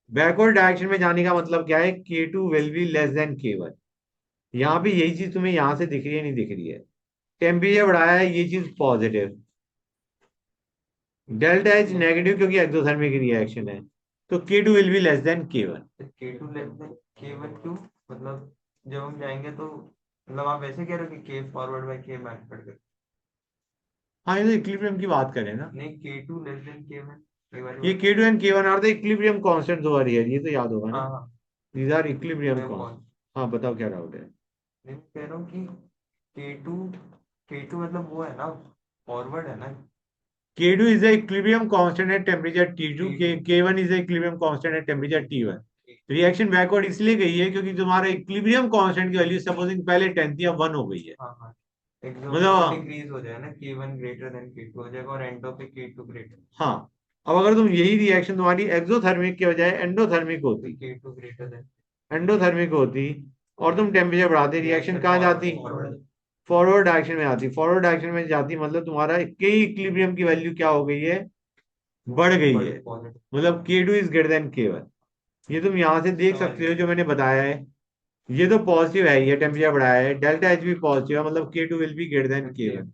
बैकवर्ड डायरेक्शन में जाने का मतलब क्या है? K2 will be less than K1। यहाँ पे यही चीज तुम्हें यहां से दिख रही है नहीं दिख रही है? टेम्परेचर बढ़ाया है, ये चीज पॉजिटिव, डेल्टा एच नेगेटिव क्योंकि एक्सोथर्मिक रिएक्शन है, तो K2 will be less than K1।
K2 less than K1 क्यों? मतलब जब हम जाएंगे तो, मतलब आप ऐसे कह रहे हो कि K forward bye K backward कर?
हाँ, ये तो इक्विलिब्रियम की बात करें ना।
नहीं, K2 लेस देन K1 एक बार
ये K2 and K1 are the equilibrium constants over here, ये तो याद होगा ना।
हाँ हाँ।
दीज आर इक्विलिब्रियम
मैं
कांस्टेंट। हाँ बताओ क्या डाउट है?
कह रहा हूँ कि K2, K2 मतलब वो है ना, फॉरवर्ड है ना?
K2 is the equilibrium constant at temperature T2, K1 is the equilibrium constant at temperature T1। Reaction backward इसलिए गई है क्योंकि तुम्हारा इक्विलिब्रियम कांस्टेंट की वैल्यू सपोजिंग पहले 10 थी, अब 1 हो गई है।
हाँ हाँ, एकदम वो
मतलब
डिक्रीज हो जाए ना, K1 ग्रेटर देन K2 हो जाएगा और एंड पे K2 ग्रेटर।
हाँ, अब अगर तुम यही रिएक्शन तुम्हारी एक्सोथर्मिक के बजाय एंडोथर्मिक होती,
K2 ग्रेटर देन।
एंडोथर्मिक होती और तुम टेम्परेचर बढ़ाते, रिएक्शन कहाँ जाती?
फॉरवर्ड।
फॉरवर्ड डायरेक्शन में आती। फॉरवर्ड डायरेक्शन में जाती मतलब तुम्हारा के इक्विलिब्रियम की वैल्यू क्या हो गई है? बढ़ गई है। मतलब K2 is greater than K1। ये तुम यहां से देख सकते हो जो मैंने बताया है, ये तो पॉजिटिव है, ये टेम्परेचर बढ़ाया है, डेल्टा एच भी पॉजिटिव है, मतलब K2 will be greater than K1।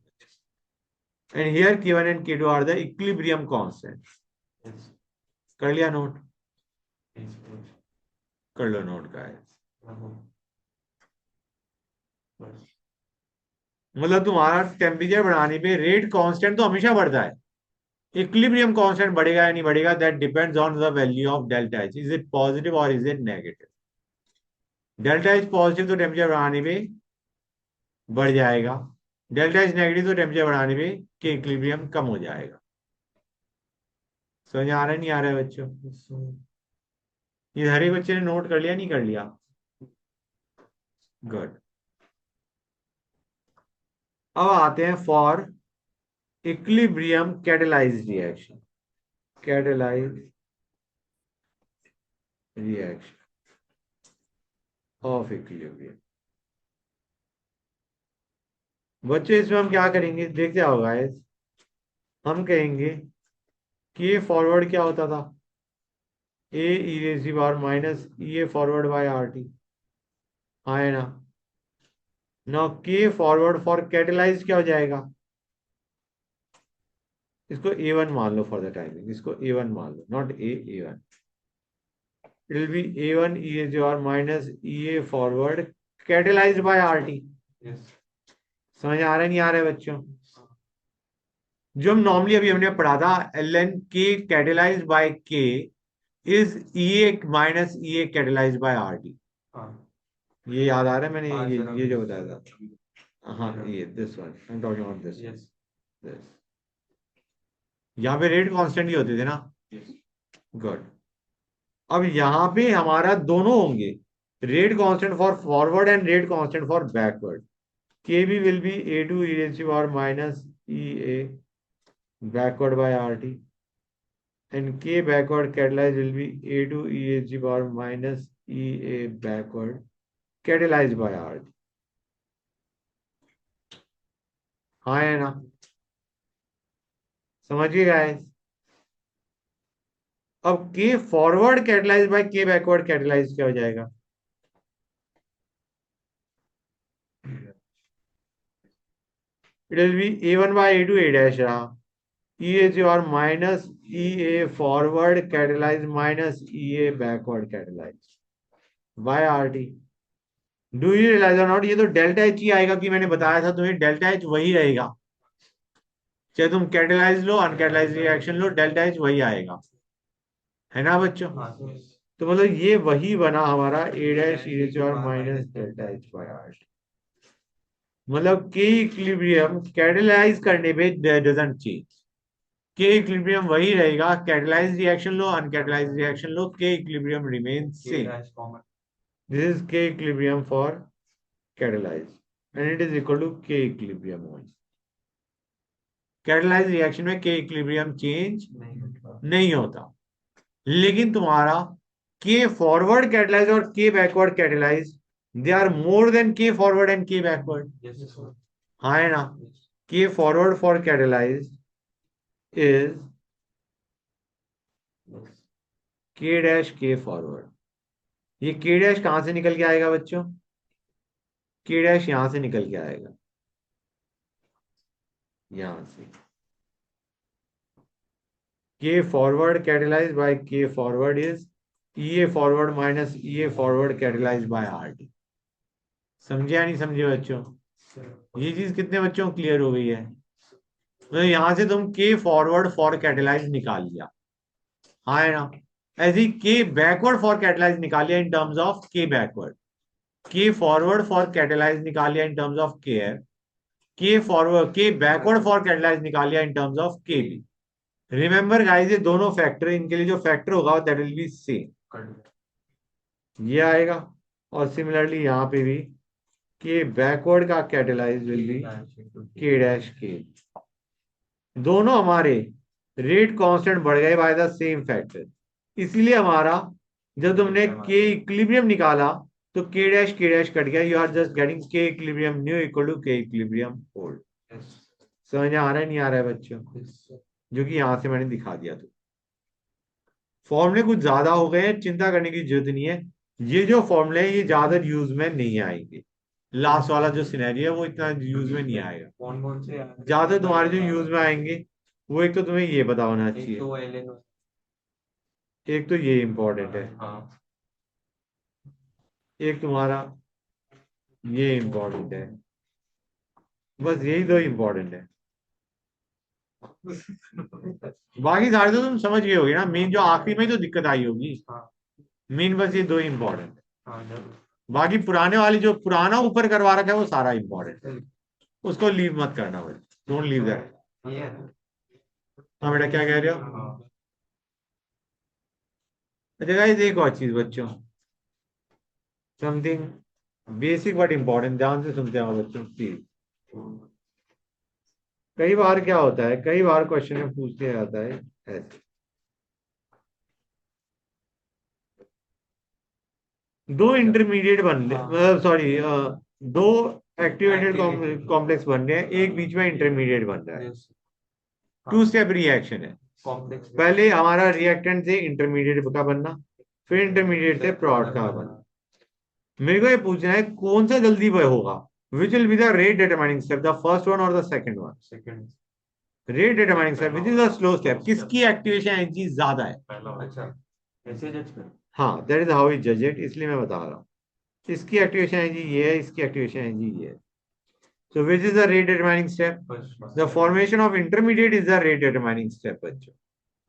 And here K1 and K2 are the equilibrium constant. कर लिया नोट? कर लो नोट का है। मतलब तुम्हारा टेम्परेचर बढ़ाने पे रेट कांस्टेंट तो हमेशा बढ़ता है, इक्विलिब्रियम कांस्टेंट बढ़ेगा या नहीं बढ़ेगा, that depends on the value of delta H, is it positive और is it negative? Delta H positive तो टेम्परेचर बढ़ाने पे बढ़ जाएगा, डेल्टा एच नेगेटिव तो टेम्परेचर बढ़ाने पे के इक्विलिब्रियम कम हो जाएगा। समझ आ रहा है नहीं आ रहा है बच्चों? ये हर एक बच्चे ने नोट कर लिया नहीं कर लिया? गुड। अब आते हैं for equilibrium catalysed reaction. Catalyse reaction of equilibrium. बच्चों इसमें हम क्या करेंगे देखते आओ गाइस। हम कहेंगे कि ये फॉरवर्ड क्या होता था, ए ई रेज़ की power minus E A forward by R T. हाँ है ना? नाउ के फॉरवर्ड फॉर कैटेलाइज क्या हो जाएगा? इसको ए वन मान लो फॉर द टाइमिंग, इसको ए वन मान लो, not A one. It will be A one E raise की power minus E A forward catalysed by R T.
Yes.
समझ आ रहा है नहीं आ रहा है बच्चों? जो हम नॉर्मली अभी हमने पढ़ा था, L N K catalysed by K is E A minus E A catalysed by R T.
हाँ
ये याद आ रहा है मैंने
हाँ
ये
सर,
ये
अभी
जो बताया था। हाँ ये this one I am talking about this.
Yes
this यहाँ पे रेट कांस्टेंट ही होते थे ना?
यस।
गुड। अब यहाँ पे हमारा दोनों होंगे, rate constant for forward and rate constant for backward. K B will be A two E raise की power minus E A backward by R T, and k backward catalyzed will be a2 e raised to the power minus ea backward catalyzed by r। हाँ है ना? समझिए guys. अब k forward catalysed by k backward catalysed क्या हो जाएगा? It will be a1 by a2 a dash रहा, e raised to the power minus ea forward catalyzed minus ea backward catalyzed by rt। Do you realise और not, ये तो delta H ही आएगा कि मैंने बताया था तुम्हें, डेल्टा एच वही रहेगा चाहे तुम कैटेलाइज लो अनकैटेलाइज रिएक्शन लो, डेल्टा एच वही आएगा, है ना बच्चों?
हाँ सर।
तो मतलब ये वही बना हमारा ए डैश ई रेज़ और minus delta H by R. मतलब के इक्विलिब्रियम कैटेलाइज करने पे डजंट चेंज, के इक्विलिब्रियम वही रहेगा, कैटेलाइज रिएक्शन लो अनकैटेलाइज रिएक्शन लो, के इक्विलिब्रियम रिमेन
के
same.
Dash common.
This is K equilibrium for catalyse and it is equal to K equilibrium only. Catalyse reaction में K equilibrium change नहीं होता, लेकिन तुम्हारा के फॉरवर्ड कैटेलाइज और K backward catalysed they are more than K forward and K backward.
Yes sir.
हाँ है ना? K forward for catalysed is K dash K forward. ये के डैश कहां से निकल के आएगा बच्चों? के डैश यहां से निकल के आएगा, यहां से। K forward catalysed by K forward is E A forward minus E A forward catalysed by R T. समझे या नहीं समझे बच्चों? ये चीज कितने बच्चों को क्लियर हो गई है? तो यहां से तुम के फॉरवर्ड फॉर कैटेलाइज निकाल लिया, हाँ है ना? ऐसे ही के बैकवर्ड फॉर कैटेलाइज निकाल लिया इन टर्म्स ऑफ के बैकवर्ड, के फॉरवर्ड फॉर कैटेलाइज निकाल लिया इन टर्म्स ऑफ के आर, के फॉरवर्ड के बैकवर्ड फॉर कैटेलाइज निकाल लिया इन टर्म्स ऑफ के बी। रिमेंबर गाइस ये दोनों फैक्टर, इनके लिए जो फैक्टर होगा दैट विल बी सेम, ये आएगा। और सिमिलरली यहाँ पे भी के बैकवर्ड का कैटेलाइज विल बी के डैश के। दोनों हमारे रेट कांस्टेंट बढ़ गए बाय द सेम फैक्टर, इसीलिए हमारा जब तुमने के इक्विलिब्रियम निकाला तो के डैश कट गया, यू आर जस्ट गेटिंग के equilibrium new equal to K equilibrium old. समझ आ रहा है नहीं आ रहा है बच्चों? जो कि यहां से मैंने दिखा दिया। तो फॉर्मूले कुछ ज्यादा हो गए हैं, चिंता करने की जरूरत नहीं है। ये जो फॉर्मूले हैं ये ज्यादा यूज में नहीं आएंगे, लास्ट वाला जो सिनेरियो है वो इतना यूज में नहीं आएगा।
कौन कौन से
ज्यादा तुम्हारे जो यूज में आएंगे वो एक तो तुम्हें ये पता होना चाहिए,
एक तो एलएन।
एक तो ये इम्पोर्टेंट है,
हाँ
एक तुम्हारा ये इम्पोर्टेंट है, बस यही दो इम्पोर्टेंट है। बाकी सारे तो तुम समझ गए होगे ना, मेन जो आखिरी में तो दिक्कत आई होगी,
हाँ
मेन बस ये दो इम्पोर्टेंट है।
हाँ जरूर।
बाकी पुराने वाली जो पुराना ऊपर करवा रखा है वो सारा इम्पोर्टेंट है, उसको लीव मत करना भाई, डोंट लीव दैट।
ये
हाँ बेटा क्या कह रहे हो?
हाँ
अच्छा गाइस, एक और चीज बच्चों, समथिंग बेसिक बट इंपॉर्टेंट, ध्यान से सुनते हो बच्चों प्लीज। कई बार क्या होता है, कई बार क्वेश्चन में पूछ लिया जाता है ऐसे, दो इंटरमीडिएट बन रहे, सॉरी, दो एक्टिवेटेड कॉम्प्लेक्स बन रहे हैं, एक बीच में इंटरमीडिएट बन रहा है, टू स्टेप रिएक्शन है।
कॉम्प्लेक्स
पहले हमारा रिएक्टेंट से इंटरमीडिएट का बनना, फिर इंटरमीडिएट से प्रोडक्ट का बनना। मेरे को ये पूछना है कौन सा जल्दी वह होगा, which will be the rate determining step, the first one और the second one.
Second.
Rate determining step which is the slow step, किसकी एक्टिवेशन एनर्जी ज्यादा है।
पहला। अच्छा, ऐसे जज कर।
हाँ, दैट इज हाउ वी जज इट, इसलिए मैं बता रहा हूँ। इसकी एक्टिवेशन एनर्जी ये है, इसकी एक्टिवेशन एनर्जी ये है। So which is the rate determining step?
First.
The formation of intermediate is the rate determining step बच्चों।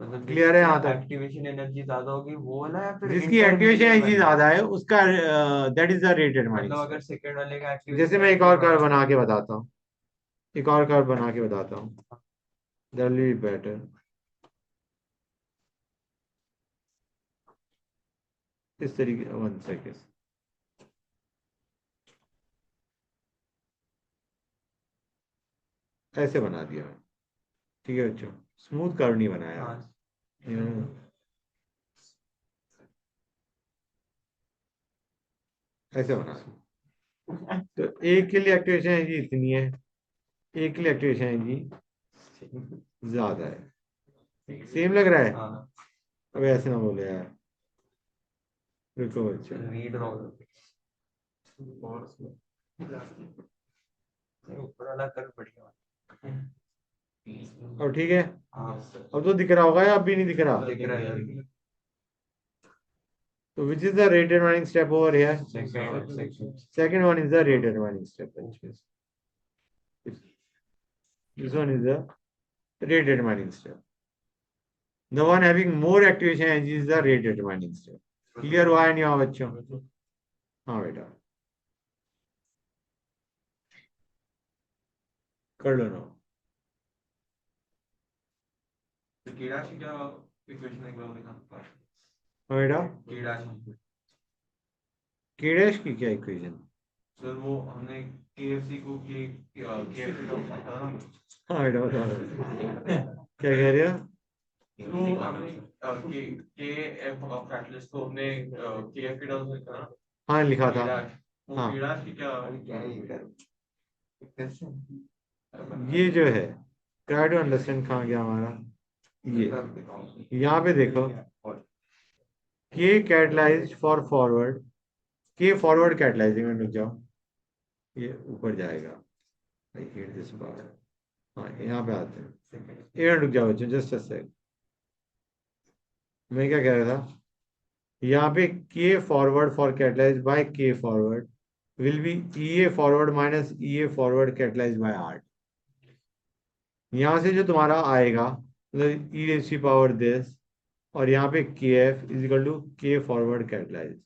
मतलब
क्लियर है यहाँ तक?
एक्टिवेशन एनर्जी ज्यादा होगी वो वाला या फिर
जिसकी एक्टिवेशन एनर्जी ज्यादा है उसका, that is the rate determining
मतलब
स्टेप।
अगर सेकंड वाले का
जैसे
एक्टिवेशन
मैं एक और कर्व बना के बताता हूँ, एक और कर्व बना के बताता हूँ, दैट विल बी बेटर। इस तरीके, वन सेकेंड, ऐसे बना दिया मैं। ठीक है बच्चों, स्मूथ कर्व नहीं बनाया। ऐसे बना, तो एक के लिए एक्टिवेशन एनर्जी इतनी है, एक के लिए एक्टिवेशन एनर्जी ज्यादा है। सेम लग रहा है?
हाँ।
अब ऐसे ना बोले यार, रुको बच्चों।
रीड ऊपर वाला कर बढ़िया।
अब ठीक है,
हाँ
अब तो दिख रहा होगा या अब भी नहीं दिख रहा?
दिख रहा है।
तो विच is the rate determining step over here?
Second.
Second one is the rate determining step. This one is the rate determining step. The one having more activation energy is the rate determining step. Clear हुआ है नहीं हुआ बच्चों? हाँ बेटा, कर लो ना।
तो कीड़ा की क्या इक्वेशन एक बार लिखा।
हाँ बेटा,
कीड़ा
केडेश की क्या इक्वेशन?
सर वो हमने केएफसी को केएफसी का था ना।
हाँ बेटा बताओ, क्या कह रहे हो?
तो हमने के के एफ कैटलिस्ट को हमने केएफ के टर्म्स में लिखा ना।
हाँ लिखा था।
कीड़ा वो
हाँ,
कीड़ा की क्या
ये जो है, ट्राई टू अंडरस्टैंड कहाँ गया हमारा, ये यहाँ पे देखो, के कैटलाइज्ड फॉर फॉरवर्ड, के फॉरवर्ड कैटलाइजिंग में रुक जाओ, ये ऊपर जाएगा। I hate this part. हाँ, यहाँ पे आते हैं, एक मिनट रुक जाओ बच्चों, जस्ट अ सेकंड। मैं क्या कह रहा था, यहाँ पे K forward for catalyse by K forward will be E A forward minus E A forward catalysed by R. यहाँ से जो तुम्हारा आएगा, मतलब ई रेज़ की पावर दिस, और यहाँ पे K F is equal to K forward catalysed,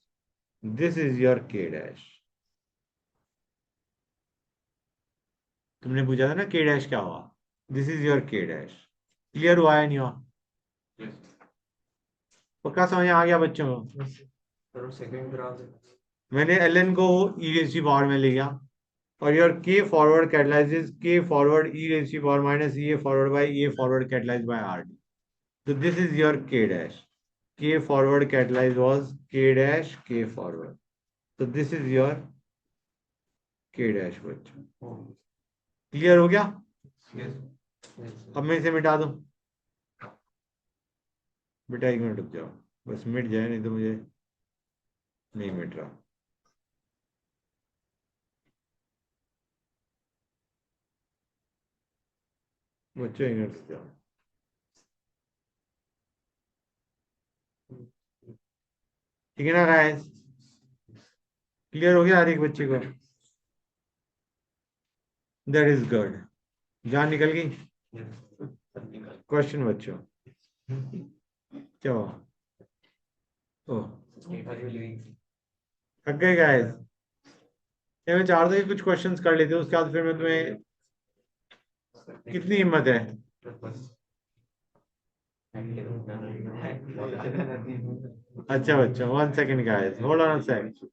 this is your K dash. तुमने पूछा था ना के डैश क्या हुआ, this is your K dash. Clear हुआ है नहीं हुआ? पक्का समझ आ गया बच्चों को?
Second graph.
मैंने एल एन को ई रेज़ की पावर में लिया, और योर के forward catalyses K forward E raise की power minus E A forward by E A forward catalysed by R D. So this is your K dash. K forward catalyze was K dash K forward. So this is your K dash बच्चों। Clear हो गया? अब मैं इसे मिटा दूं? बेटा एक मिनट रुक जाओ, बस मिट जाए, नहीं तो मुझे नहीं मिट रहा। बच्चों एक मिनट रुक जाओ। ठीक है ना गाइस? क्लियर हो गया हर एक बच्चे को? That is good. जान निकल गई? क्वेश्चन बच्चों, क्या हुआ? ओह, थक गए गाइस? ये मैं चाहता हूँ कि कुछ क्वेश्चंस कर लेते हो, उसके बाद फिर मैं तुम्हें, कितनी हिम्मत है? अच्छा बच्चा, 1 second guys, hold on a sec.